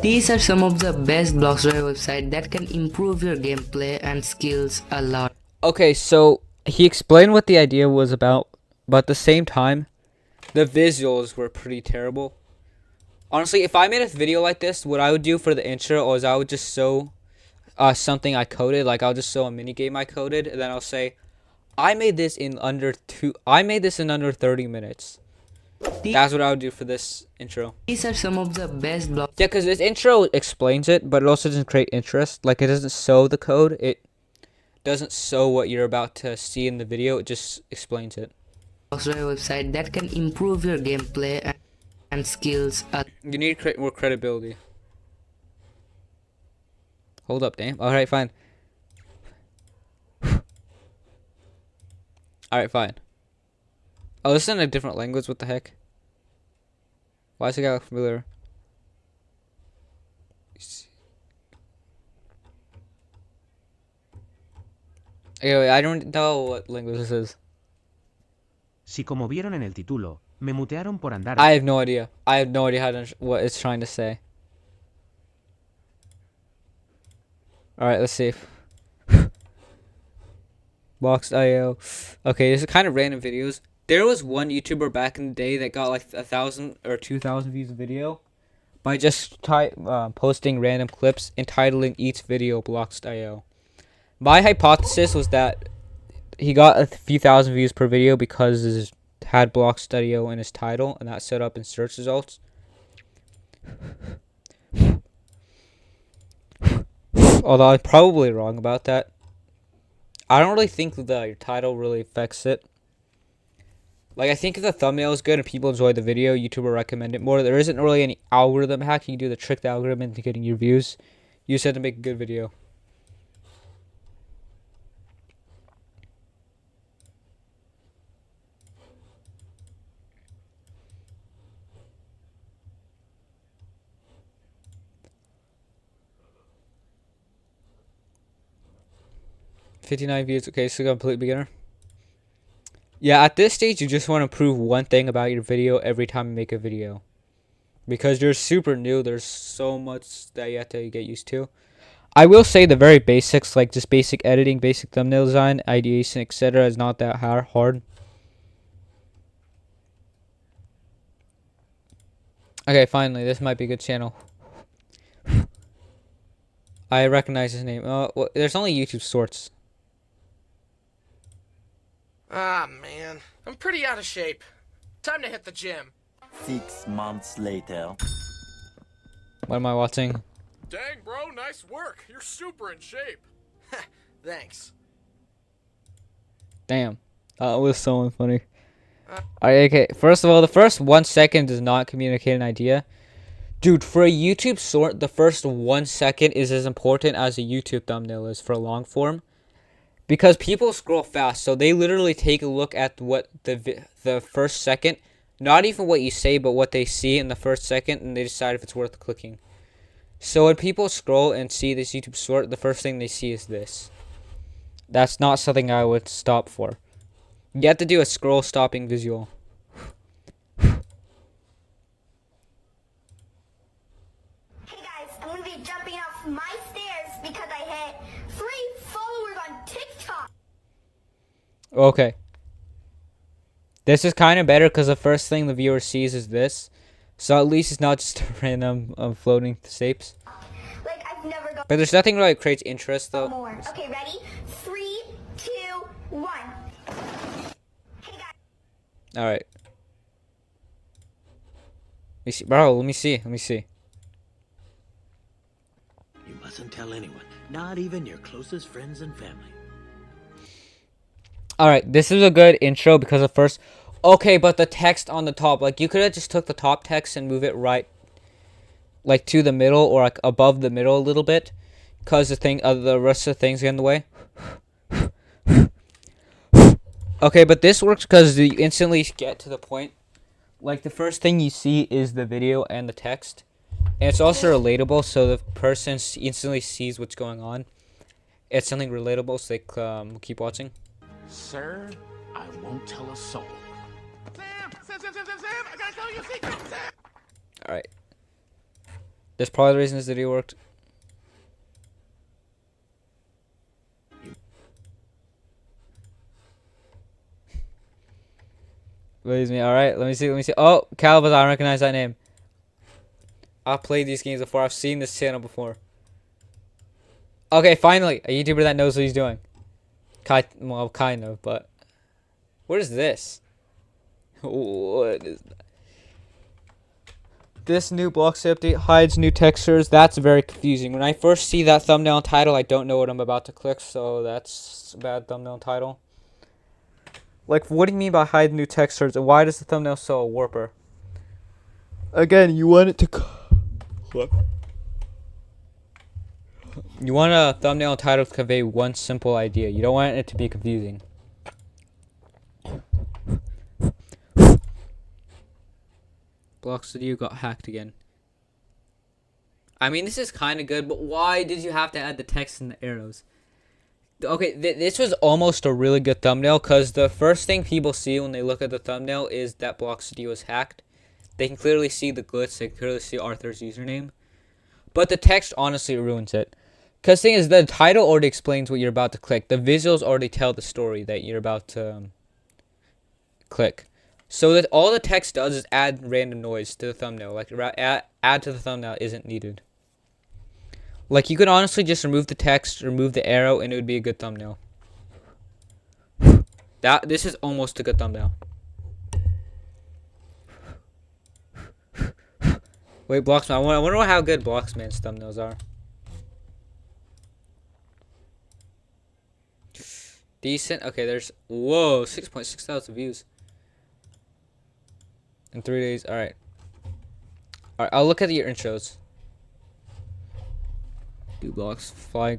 These are some of the best Block.io websites that can improve your gameplay and skills a lot. Okay, so he explained what the idea was about, but at the same time, the visuals were pretty terrible. Honestly, if I made a video like this, what I would do for the intro is I would just show something I coded. Like I'll just show a mini game I coded, and then I'll say, I made this in under 30 minutes. That's what I would do for this intro. These are some of the best Yeah, because this intro explains it, but it also doesn't create interest. Like, it doesn't show the code. It doesn't show what you're about to see in the video. It just explains it. Block.io website that can improve your gameplay and skills. You need to create more credibility. Hold up, damn. Alright, fine. Alright, fine. Oh, this is in a different language. What the heck? Why does it look familiar? Anyway, I don't know what language this is. Si como vieron en el título, me mutearon por andar. I have no idea. I have no idea what it's trying to say. Alright, let's see. Box.io. Okay, this is kind of random videos. There was one YouTuber back in the day that got like 1,000 or 2,000 views a video by just posting random clips, entitling each video Blocks.io. My hypothesis was that he got a few thousand views per video because it had Blocks.io in his title, and that showed up in search results. Although I'm probably wrong about that. I don't really think that your title really affects it. Like, I think if the thumbnail is good and people enjoy the video, YouTube will recommend it more. There isn't really any algorithm hack. You can do the trick the algorithm into getting your views. You just have to make a good video. $59 views. Okay, so complete beginner. Yeah, at this stage, you just want to prove one thing about your video every time you make a video. Because you're super new, there's so much that you have to get used to. I will say the very basics, like just basic editing, basic thumbnail design, ideation, etc. is not that hard. Okay, finally, this might be a good channel. I recognize his name. Well, there's only YouTube Shorts. Ah, man. I'm pretty out of shape. Time to hit the gym. 6 months later. What am I watching? Dang, bro, nice work. You're super in shape. Thanks. Damn. That was so funny. Alright, okay. First of all, the first 1 second does not communicate an idea. Dude, for a YouTube short, the first 1 second is as important as a YouTube thumbnail is for a long form. because people scroll fast, so they literally take a look at what the first second, not even what you say, but what they see in the first second, and they decide if it's worth clicking. So when people scroll and see this YouTube short, the first thing they see is this. That's not something I would stop for. You have to do a scroll stopping visual. Hey guys, I'm gonna be jumping off my stairs because I hit 3 followers on TikTok. Okay. This is kind of better because the first thing the viewer sees is this. So at least it's not just a random floating shapes. Like I've never gone But there's nothing really that creates interest though. more. Okay, ready? 3, 2, 1. Hey guys. Alright. Let me see. Bro, let me see. Let me see. You mustn't tell anyone, not even your closest friends and family. Alright, this is a good intro because of first... Okay, but the text on the top, like, you could have just took the top text and move it right, like, to the middle or, like, above the middle a little bit. Because the rest of the things get in the way. Okay, but this works because you instantly get to the point. Like, the first thing you see is the video and the text. And it's also relatable, so the person instantly sees what's going on. It's something relatable, so they keep watching. Sir, I won't tell a soul. Sam, I gotta tell you a secret, Sam! Alright. That's probably the reason this video worked. Believe me, alright, let me see. Oh, Calvin, I recognize that name. I've played these games before, I've seen this channel before. Okay, finally, a YouTuber that knows what he's doing. Well, kind of, but... What is this? What is that? This new blocks update hides new textures. That's very confusing. When I first see that thumbnail and title, I don't know what I'm about to click, so that's a bad thumbnail and title. Like, what do you mean by hide new textures, and why does the thumbnail show a warper? Again, you want it to... Look. You want a thumbnail and title to convey one simple idea. You don't want it to be confusing. Block Studio got hacked again. I mean, this is kind of good, but why did you have to add the text and the arrows? Okay, this was almost a really good thumbnail, because the first thing people see when they look at the thumbnail is that Block Studio is hacked. They can clearly see the glitch, they can clearly see Arthur's username. But the text honestly ruins it. Because the thing is, the title already explains what you're about to click. The visuals already tell the story that you're about to click. So that all the text does is add random noise to the thumbnail. Like, add to the thumbnail isn't needed. Like, you could honestly just remove the text, remove the arrow, and it would be a good thumbnail. This is almost a good thumbnail. Wait, Blocksman. I wonder how good Blocksman's thumbnails are. Decent. Okay, there's... Whoa, 6.6 thousand views. In 3 days. Alright. Alright, I'll look at your intros. Do blocks. Fly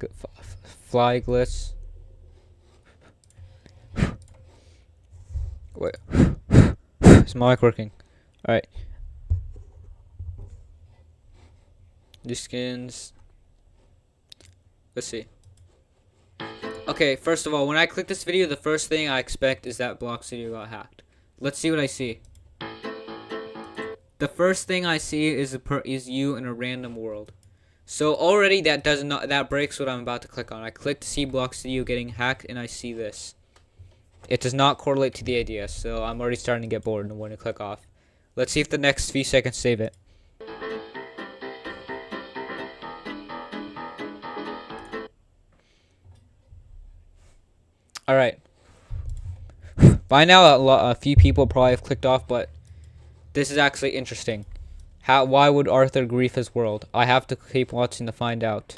glitch. Wait. Is my mic working? Alright. New skins. Let's see. Okay, first of all, when I click this video, the first thing I expect is that Block Studio got hacked. Let's see what I see. The first thing I see is you in a random world. So already that breaks what I'm about to click on. I click to see Block Studio getting hacked, and I see this. It does not correlate to the idea, so I'm already starting to get bored and want to click off. Let's see if the next few seconds save it. Alright. By now, a few people probably have clicked off, but this is actually interesting. Why would Arthur grief his world? I have to keep watching to find out.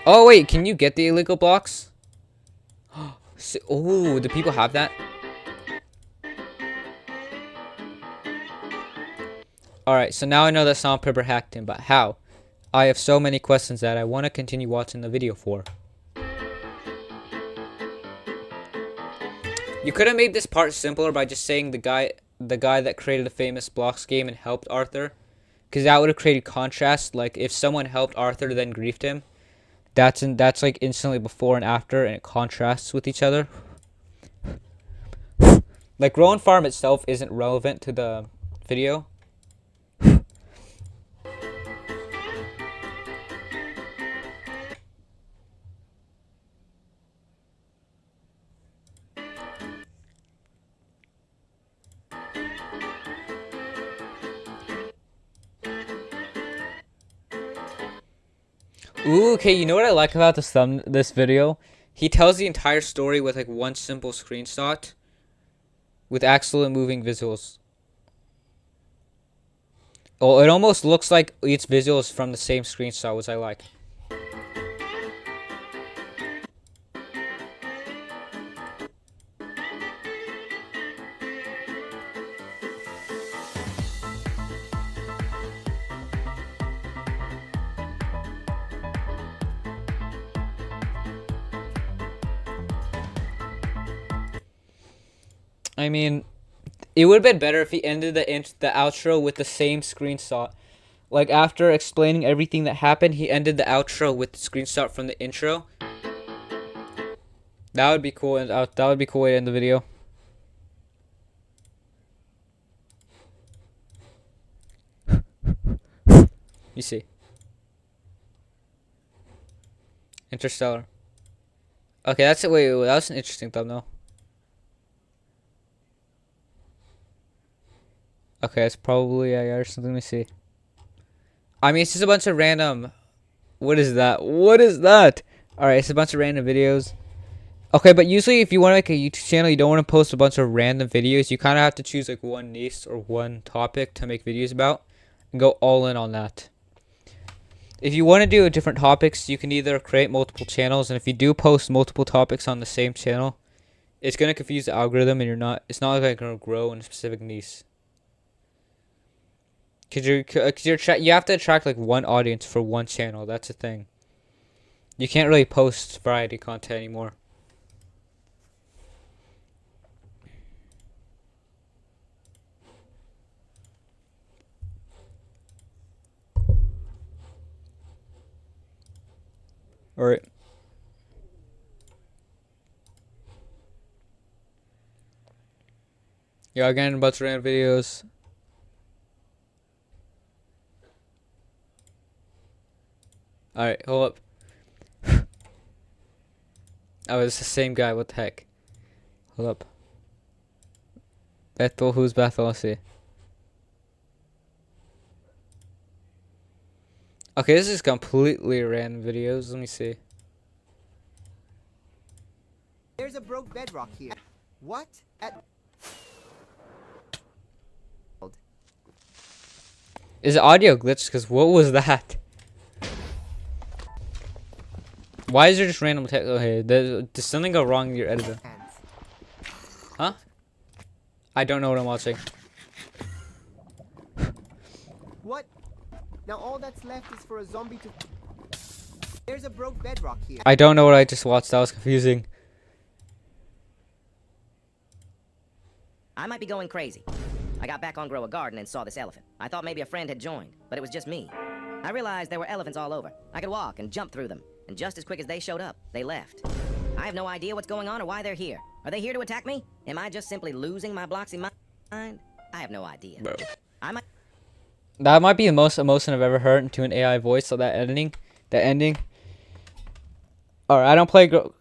Oh, wait, can you get the illegal blocks? Oh, do people have that? Alright, so now I know that Sandpaper hacked him, but how? I have so many questions that I want to continue watching the video for. You could have made this part simpler by just saying the guy that created a famous blocks game and helped Arthur. Because that would have created contrast. Like, if someone helped Arthur then griefed him, that's like instantly before and after, and it contrasts with each other. Like, Grow and Farm itself isn't relevant to the video. Ooh, okay, you know what I like about this video? He tells the entire story with like one simple screenshot with excellent moving visuals. Oh, it almost looks like each visual is from the same screenshot, which I like. I mean, it would have been better if he ended the outro with the same screenshot. Like, after explaining everything that happened, he ended the outro with the screenshot from the intro. That would be cool, and that would be a cool way to end the video. You see. Interstellar. Okay, that's it. Wait, that was an interesting thumbnail. Okay, it's probably or something. Let me see. I mean, it's just a bunch of random. What is that? What is that? Alright, it's a bunch of random videos. Okay, but usually if you want to make a YouTube channel, you don't want to post a bunch of random videos. You kind of have to choose like one niche or one topic to make videos about and go all in on that. If you want to do different topics, you can either create multiple channels, and if you do post multiple topics on the same channel, it's going to confuse the algorithm, and it's not like going to grow in a specific niche. Cause you have to attract like one audience for one channel. That's the thing. You can't really post variety content anymore. All right. Yeah, again, a bunch of random videos. Alright, hold up. Oh, it's the same guy. What the heck? Hold up. Bethel, who's Bethel? Let's see. Okay, this is completely random videos. Let me see. There's a broke bedrock here. What? Is it audio glitch? Because what was that? Why is there just random text? Okay, there's something go wrong in your editor. Huh? I don't know what I'm watching. What? Now all that's left is for a zombie to... There's a broke bedrock here. I don't know what I just watched. That was confusing. I might be going crazy. I got back on Grow a Garden and saw this elephant. I thought maybe a friend had joined, but it was just me. I realized there were elephants all over. I could walk and jump through them, and just as quick as they showed up, they left. I have no idea what's going on or why they're here. Are they here to attack me? Am I just simply losing my Bloxy mind? I have no idea. Bro. That might be the most emotion I've ever heard into an AI voice. So that ending. Alright, I don't play Grow.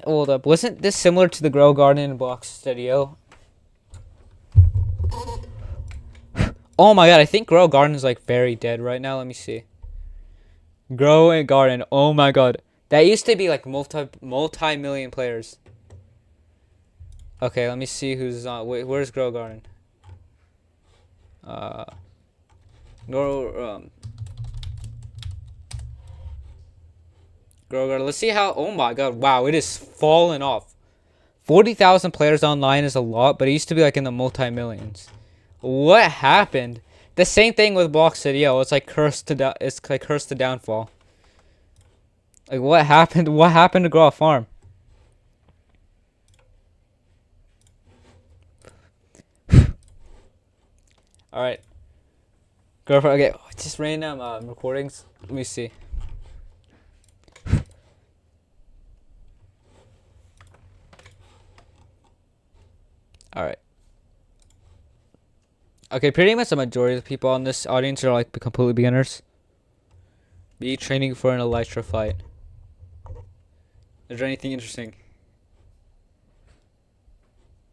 Hold up. Wasn't this similar to the Grow Garden and Blox Studio? Oh my god, I think Grow Garden is like very dead right now. Let me see. Grow and Garden. Oh my god. That used to be like multi-million players. Okay, let me see who's on. Wait, where's Grow Garden? Grow Garden. Let's see how. Oh my god. Wow, it is falling off. 40,000 players online is a lot, but it used to be like in the multi-millions. What happened? The same thing with Block City. Yo, it's like cursed to it's like cursed to downfall. Like what happened? What happened to Grow a Farm? All right. Go for okay. Just random recordings. Let me see. All right. Okay, pretty much the majority of the people on this audience are like completely beginners. Be training for an elytra fight. Is there anything interesting?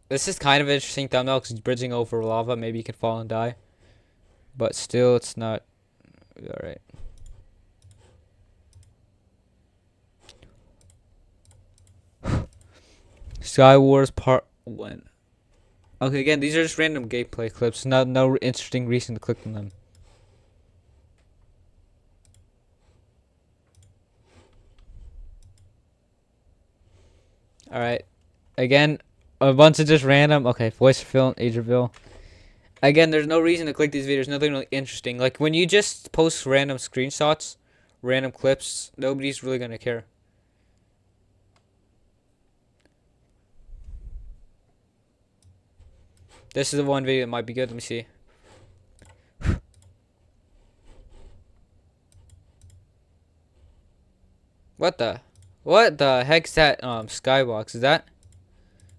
This is kind of an interesting thumbnail because he's bridging over lava. Maybe he can fall and die. But still, it's not... Alright. Sky Wars Part 1. Okay, again, these are just random gameplay clips. No interesting reason to click on them. Alright. Again, a bunch of just random... Okay, voice reveal, age reveal. Again, there's no reason to click these videos. Nothing really interesting. Like, when you just post random screenshots, random clips, nobody's really gonna care. This is the one video that might be good. Let me see. What the heck's that skybox? Is that...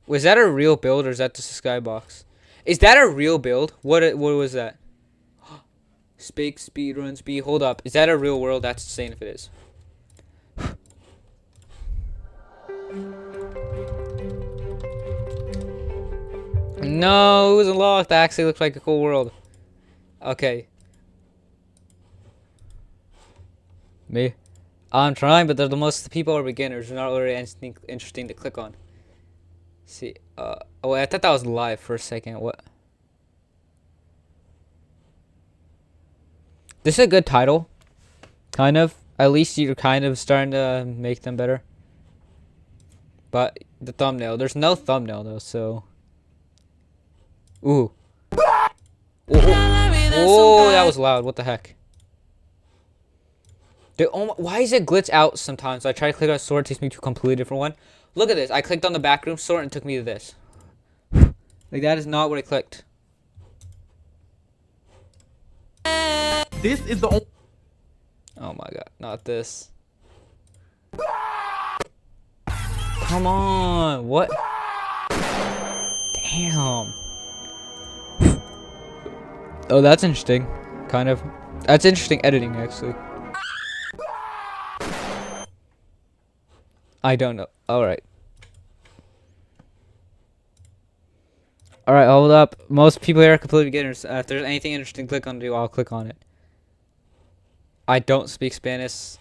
Was that a real build or is that just a skybox? Is that a real build? What was that? Speed run speed. Hold up. Is that a real world? That's insane if it is. No, it was unlocked. That actually looks like a cool world. Okay. Me? I'm trying, but the most of the people are beginners. They're not really anything interesting to click on. See, oh, wait, I thought that was live for a second. What? This is a good title. Kind of. At least you're kind of starting to make them better. But the thumbnail. There's no thumbnail, though, so... Ooh. Oh, that was loud. What the heck? Dude, oh my, why is it glitch out sometimes? I try to click on a sword, it takes me to a completely different one. Look at this. I clicked on the backroom sword and it took me to this. Like, that is not what I clicked. This is the only... Oh my god, not this. Come on, what? Damn. Oh, that's interesting. Kind of. That's interesting editing, actually. I don't know. Alright. Alright, hold up. Most people here are completely beginners. If there's anything interesting to click on, I'll click on it. I don't speak Spanish.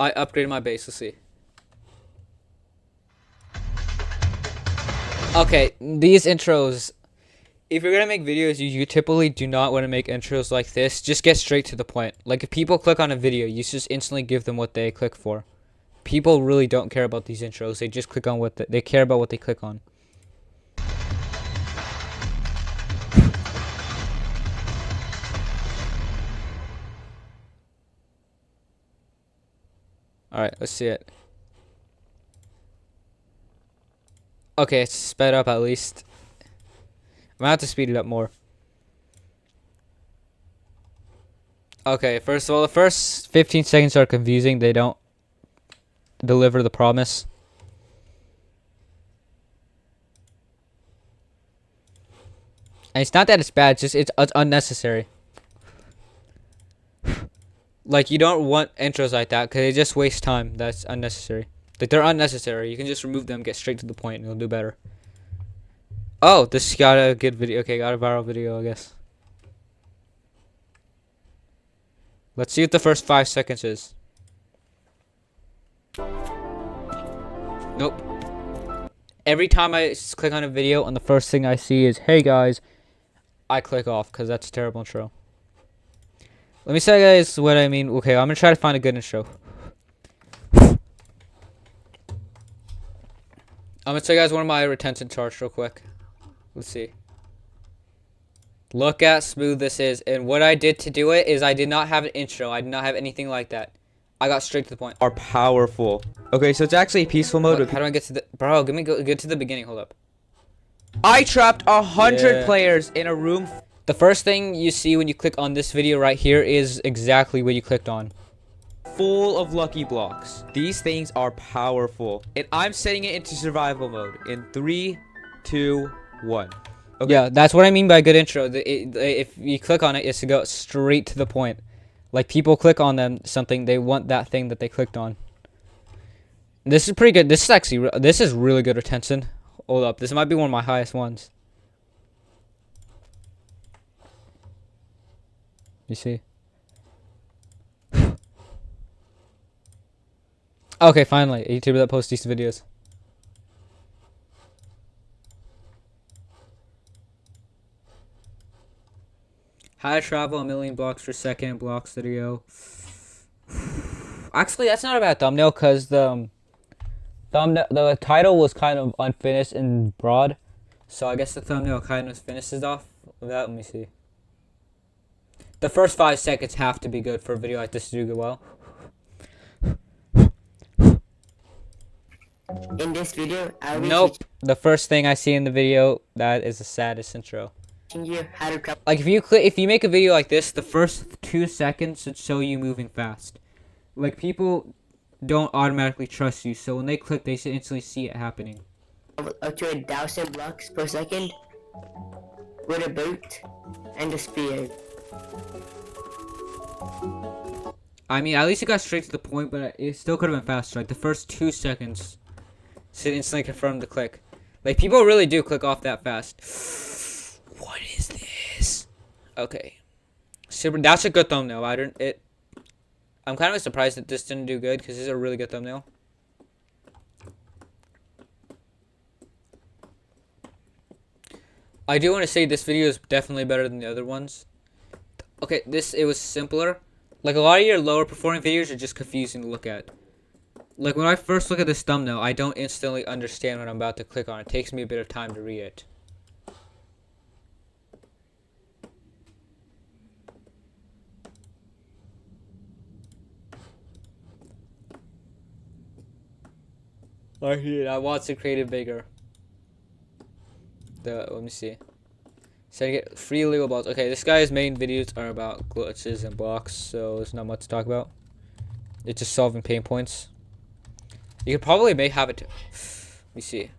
I upgraded my base. Let's see. Okay, these intros. If you're gonna make videos, you typically do not want to make intros like this. Just get straight to the point. Like, if people click on a video, you just instantly give them what they click for. People really don't care about these intros. They just click on what they care about what they click on. Alright, let's see it. Okay, it's sped up at least. I'm gonna have to speed it up more. Okay, first of all, the first 15 seconds are confusing. They don't deliver the promise. And it's not that it's bad, it's unnecessary. Like, you don't want intros like that because they just waste time. That's unnecessary. Like, they're unnecessary. You can just remove them, get straight to the point, and you'll do better. Oh, this got a good video. Okay, got a viral video, I guess. Let's see what the first 5 seconds is. Nope. Every time I click on a video, and the first thing I see is, hey guys, I click off because that's a terrible intro. Let me say, guys, what I mean. Okay, I'm gonna try to find a good intro. I'm gonna tell you guys one of my retention charts real quick. Let's see. Look how smooth this is. And what I did to do it is I did not have an intro. I did not have anything like that. I got straight to the point. Are powerful. Okay, so it's actually peaceful mode. How do I get to the... Bro, get to the beginning. Hold up. I trapped 100 players in a room. The first thing you see when you click on this video right here is exactly what you clicked on. Full of lucky blocks. These things are powerful. And I'm setting it into survival mode. In 3, 2, 1. Okay. Yeah, that's what I mean by good intro. If you click on it, it's to go straight to the point. Like, people click on something, they want that thing that they clicked on. This is pretty good. This is actually, this is really good retention. Hold up, this might be one of my highest ones. You see? Okay, finally, a YouTuber that posts decent videos. How to travel 1,000,000 blocks per second, blocks video. Actually, that's not a bad thumbnail because the title was kind of unfinished and broad. So I guess the thumbnail kind of finishes off with that. Let me see. The first 5 seconds have to be good for a video like this to do well. In this video, I will Nope. The first thing I see in the video, that is the saddest intro. you how to travel. Like if you make a video like this, the first 2 seconds should show you moving fast. Like, people don't automatically trust you, so when they click, they should instantly see it happening. Up to 1,000 blocks per second with a boat and a spear. I mean, at least it got straight to the point, but it still could have been faster. Like, the first 2 seconds should instantly confirm the click. Like, people really do click off that fast. What is this? Okay. Super. That's a good thumbnail. I'm kind of surprised that this didn't do good because this is a really good thumbnail. I do want to say this video is definitely better than the other ones. Okay, it was simpler. Like, a lot of your lower performing videos are just confusing to look at. Like, when I first look at this thumbnail, I don't instantly understand what I'm about to click on. It takes me a bit of time to read it. I want to create it bigger. Let me see. So I get free legal blocks. Okay, this guy's main videos are about glitches and blocks, so there's not much to talk about. It's just solving pain points. You could probably have it. Let me see.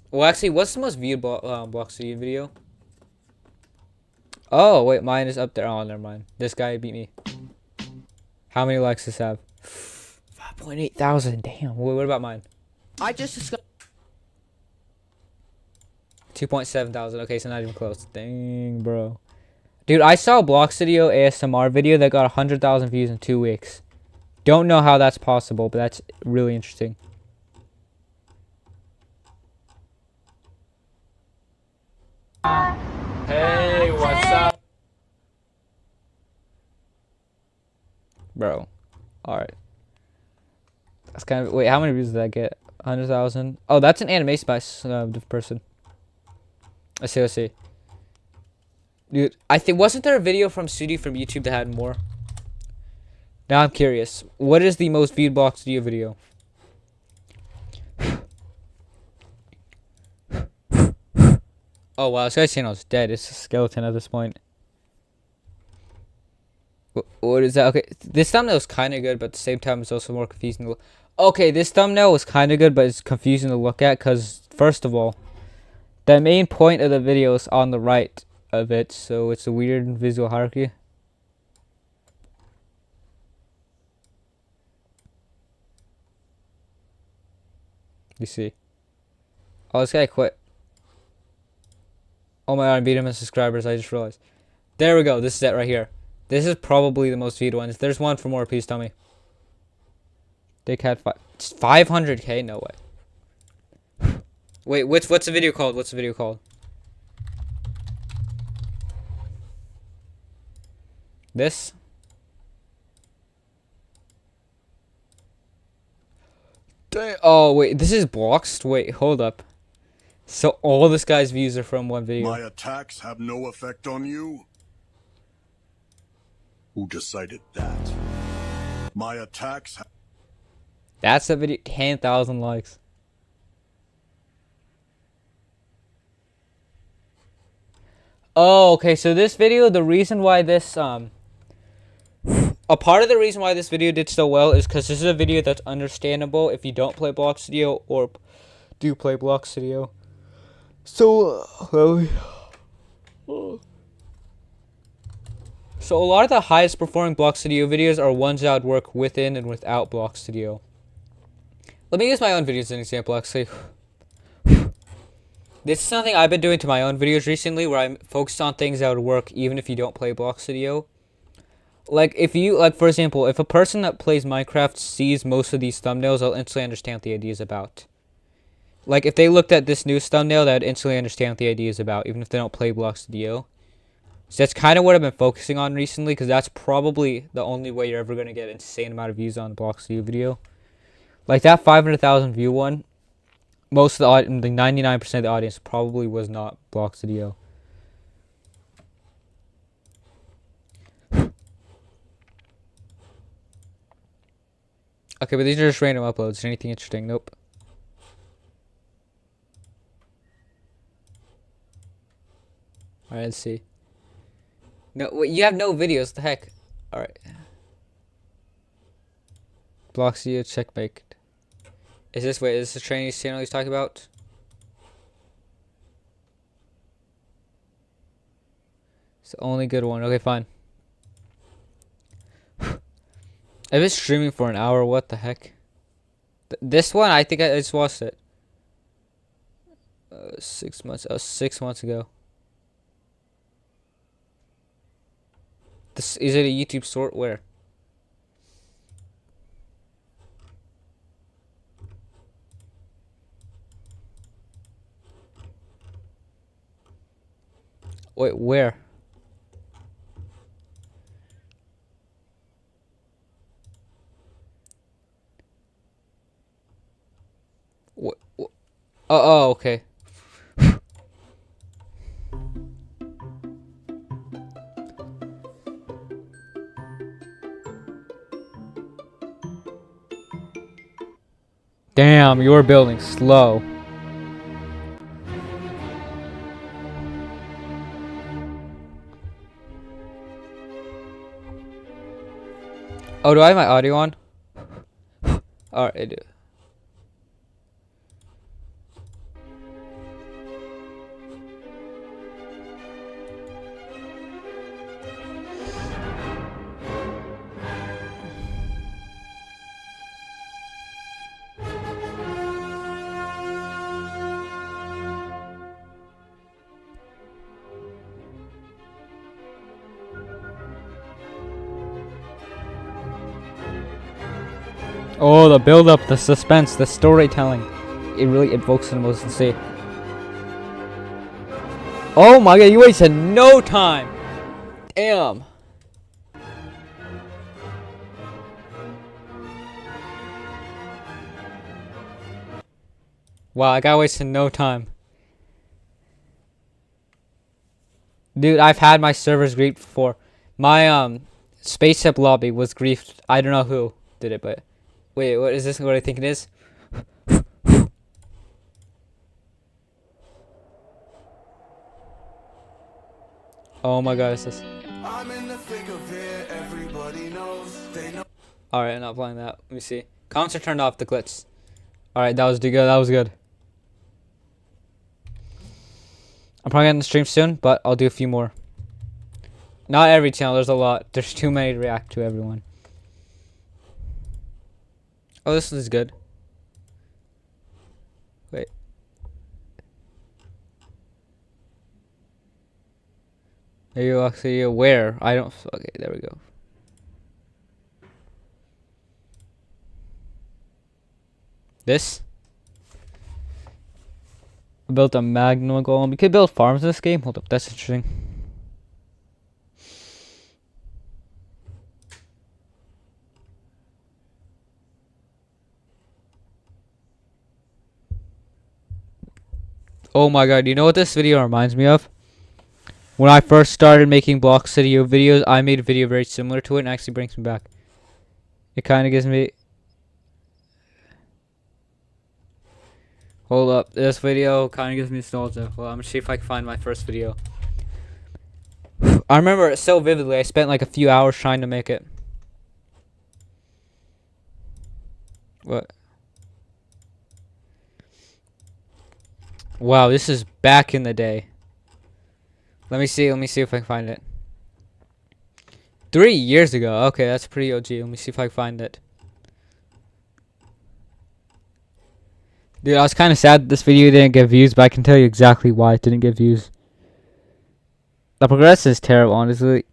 Well, actually, what's the most viewed blocks video? Oh wait, mine is up there. Oh, never mind. This guy beat me. How many likes does this have? 5.8 thousand. Damn. What about mine? I just discovered 2.7 thousand. Okay, so not even close. Dang, bro. Dude, I saw a Block Studio ASMR video that got 100,000 views in 2 weeks. Don't know how that's possible, but that's really interesting. Hey, what's up? Bro. Alright. That's kind of... Wait, how many views did that get? 100,000? Oh, that's an animation by different person. Let's see. Dude, I think... Wasn't there a video from Studio from YouTube that had more? Now I'm curious. What is the most viewed Block Studio video? Oh, wow. This guy's channel is dead. It's a skeleton at this point. What is that? Okay, this thumbnail is kind of good, but at the same time, it's also more confusing to look. Okay, this thumbnail was kind of good, but it's confusing to look at because, first of all, the main point of the video is on the right of it, so it's a weird visual hierarchy. You see? Oh, this guy quit. Oh my god, I beat him in subscribers, I just realized. There we go, this is it right here. This is probably the most viewed one. If there's one for more, please tell me. Dick had 500k? No way. Wait, what's the video called? What's the video called? This? Oh wait, this is Bloxed? Wait, hold up. So all this guy's views are from one video. My attacks have no effect on you? Who decided that? My attacks That's a video, 10,000 likes. Oh, okay, so this video, the reason why this, a part of the reason why this video did so well is because this is a video that's understandable if you don't play Block Studio or do play Block Studio. So, so a lot of the highest performing Block Studio videos are ones that would work within and without Block Studio. Let me use my own videos as an example, actually. This is something I've been doing to my own videos recently, where I'm focused on things that would work even if you don't play Block Studio. Like, if you, like, for example, if a person that plays Minecraft sees most of these thumbnails, they'll instantly understand what the idea is about. Like, if they looked at this news thumbnail, they would instantly understand what the idea is about, even if they don't play Block Studio. So that's kind of what I've been focusing on recently, because that's probably the only way you're ever going to get an insane amount of views on a Block Studio video. Like, that 500,000 view one, most of the 99% of the audience probably was not Block Studio. Okay, but these are just random uploads. Anything interesting? Nope. Alright, let's see. No, wait, you have no videos. The heck? Alright. Block Studio checkmate. Is this, wait, is this the Chinese channel he's talking about? It's the only good one. Okay, fine. I've been streaming for an hour. What the heck? This one, I think I just watched it. 6 months. 6 months ago. This is it a YouTube short? Where? Wait, where? What? Oh, okay. Damn, you're building slow. Oh, do I have my audio on? Alright, I do. Oh, the build up, the suspense, the storytelling. It really evokes the most insane. Oh my god, you wasted no time. Damn. Wow, I got wasted no time. Dude, I've had my servers griefed before. My spaceship lobby was griefed. I don't know who did it, but wait, what is this? What I think it is? Oh my god, it's this. I'm in the thick of it, everybody knows, they know. Alright, I'm not playing that. Let me see. Comments are turned off, the glitch. Alright, that was good. That was good. I'm probably gonna stream soon, but I'll do a few more. Not every channel, there's a lot. There's too many to react to everyone. Oh, this is good. Wait. Are you actually aware? I don't. Okay, there we go. This? I built a magma golem. We could build farms in this game. Hold up, that's interesting. Oh my god, you know what this video reminds me of? When I first started making Block City videos, I made a video very similar to it and actually brings me back. It kind of gives me... Hold up, this video kind of gives me nostalgia. Well, I'm gonna see if I can find my first video. I remember it so vividly, I spent like a few hours trying to make it. What? Wow, this is back in the day. Let me see if I can find it. 3 years ago. Okay, that's pretty OG. Let me see if I can find it. Dude, I was kind of sad this video didn't get views, but I can tell you exactly why it didn't get views. The progress is terrible, honestly.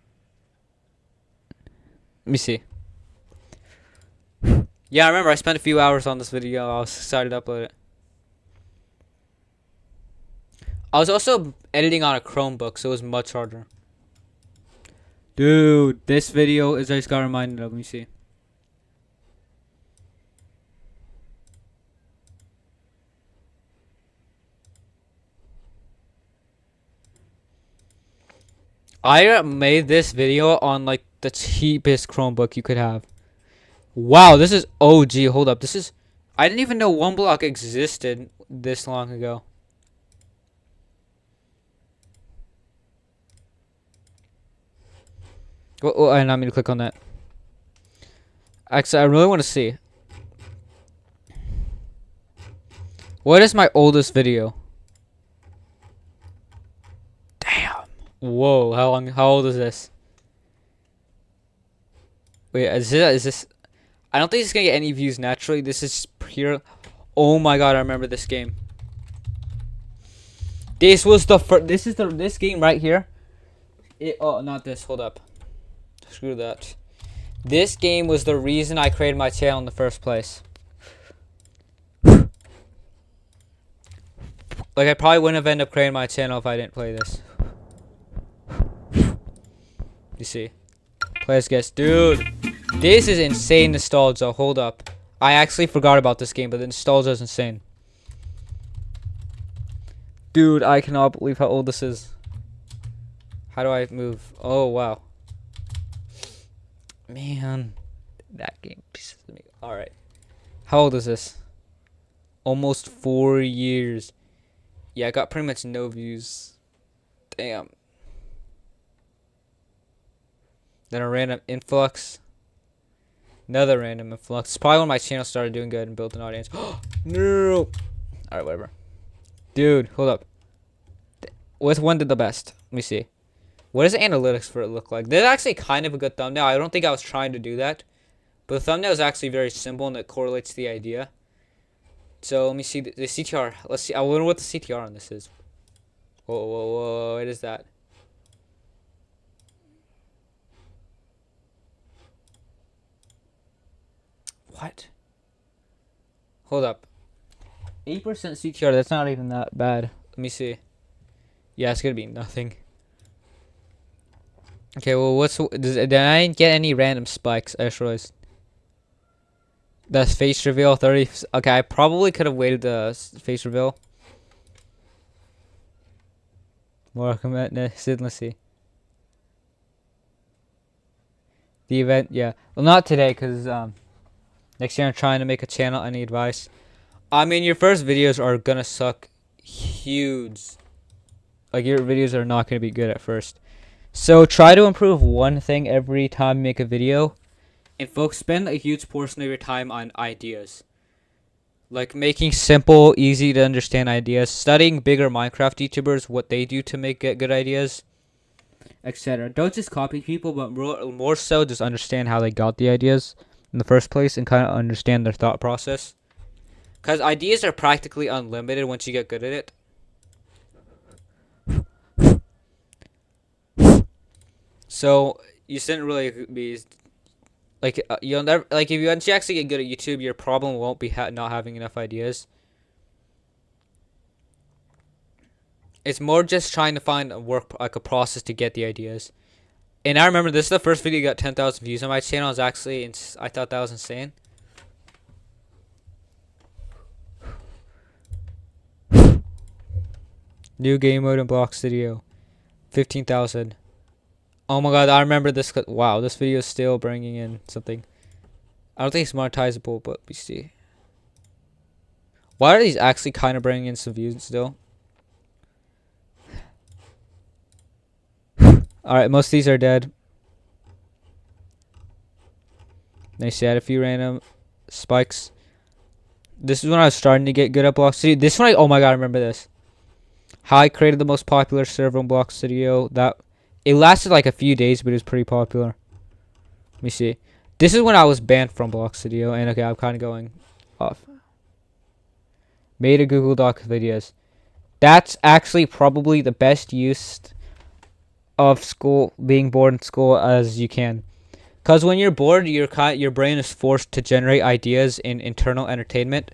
Let me see. Yeah, I remember I spent a few hours on this video. I was excited to upload it. I was also editing on a Chromebook, so it was much harder. Dude, this video is I just got reminded of. Let me see. I made this video on like the cheapest Chromebook you could have. Wow, this is OG. Hold up. This is... I didn't even know One Block existed this long ago. Oh, I not mean to click on that. Actually, I really want to see. What is my oldest video? Damn. Whoa, how old is this? Wait, is this... I don't think it's gonna get any views naturally. This is pure... Oh my god, I remember this game. This was the first... This game right here. Oh, not this. Hold up. Screw that. This game was the reason I created my channel in the first place. Like, I probably wouldn't have ended up creating my channel if I didn't play this. You see? Play as guest. Dude, this is insane nostalgia. Hold up. I actually forgot about this game, but the nostalgia is insane. Dude, I cannot believe how old this is. How do I move? Oh, wow. Man, that game pisses me. Alright. How old is this? Almost 4 years. Yeah, I got pretty much no views. Damn. Then a random influx. Another random influx. It's probably when my channel started doing good and built an audience. No! Alright, whatever. Dude, hold up. Which one did the best? Let me see. What does the analytics for it look like? This is actually kind of a good thumbnail. I don't think I was trying to do that. But the thumbnail is actually very simple and it correlates to the idea. So let me see the CTR. Let's see. I wonder what the CTR on this is. Whoa, whoa, whoa. What is that? What? Hold up. 8% CTR. That's not even that bad. Let me see. Yeah, it's going to be nothing. Okay, well, did I get any random spikes? I just realized. That's face reveal 30. Okay, I probably could have waited the face reveal. More comment. Let's see. The event, yeah. Well, not today, because next year I'm trying to make a channel. Any advice? I mean, your first videos are gonna suck huge. Like, your videos are not gonna be good at first. So try to improve one thing every time you make a video. And folks, spend a huge portion of your time on ideas. Like making simple, easy to understand ideas. Studying bigger Minecraft YouTubers, what they do to get good ideas. Etc. Don't just copy people, but more so just understand how they got the ideas in the first place. And kind of understand their thought process. Because ideas are practically unlimited once you get good at it. So you shouldn't really be like you'll never like if you actually get good at YouTube, your problem won't be not having enough ideas. It's more just trying to find a process to get the ideas. And I remember this is the first video that got 10,000 views on my channel. Is actually I thought that was insane. New game mode in Block Studio. 15,000. Oh my god, I remember this. Wow, this video is still bringing in something. I don't think it's monetizable, but we see. Why are these actually kind of bringing in some views still? Alright, most of these are dead. They had a few random spikes. This is when I was starting to get good at Block Studio. This one, oh my god, I remember this. How I created the most popular server on Block Studio. That it lasted like a few days, but it was pretty popular. Let me see. This is when I was banned from Block Studio, and okay, I'm kind of going off. Made a Google Doc videos. That's actually probably the best use of school, being bored in school as you can. Because when you're bored, your brain is forced to generate ideas in internal entertainment.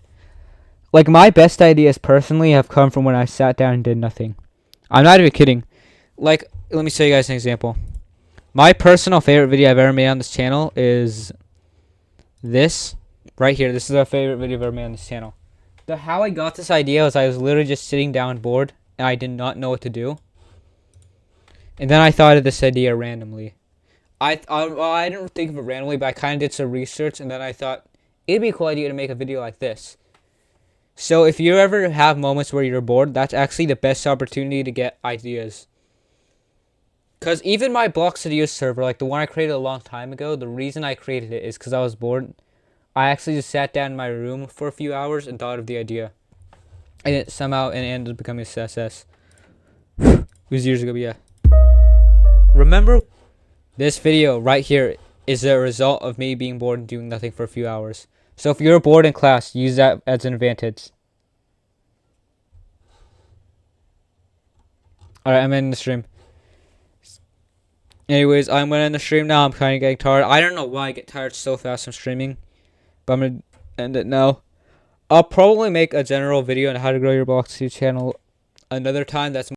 Like, my best ideas personally have come from when I sat down and did nothing. I'm not even kidding. Like, let me show you guys an example. My personal favorite video I've ever made on this channel is this right here. This is a favorite video I've ever made on this channel. How I got this idea was I was literally just sitting down bored and I did not know what to do. And then I thought of this idea randomly. Well, I didn't think of it randomly, but I kind of did some research, and then I thought it'd be a cool idea to make a video like this. So if you ever have moments where you're bored, that's actually the best opportunity to get ideas. Because even my Block Studio server, like the one I created a long time ago, the reason I created it is because I was bored. I actually just sat down in my room for a few hours and thought of the idea. And it somehow ended up becoming a success. It was years ago, but yeah. Remember, this video right here is the result of me being bored and doing nothing for a few hours. So if you're bored in class, use that as an advantage. Alright, I'm ending the stream. Anyways, I'm going to end the stream now. I'm kind of getting tired. I don't know why I get tired so fast from streaming. But I'm going to end it now. I'll probably make a general video on how to grow your Block Studio channel another time. That's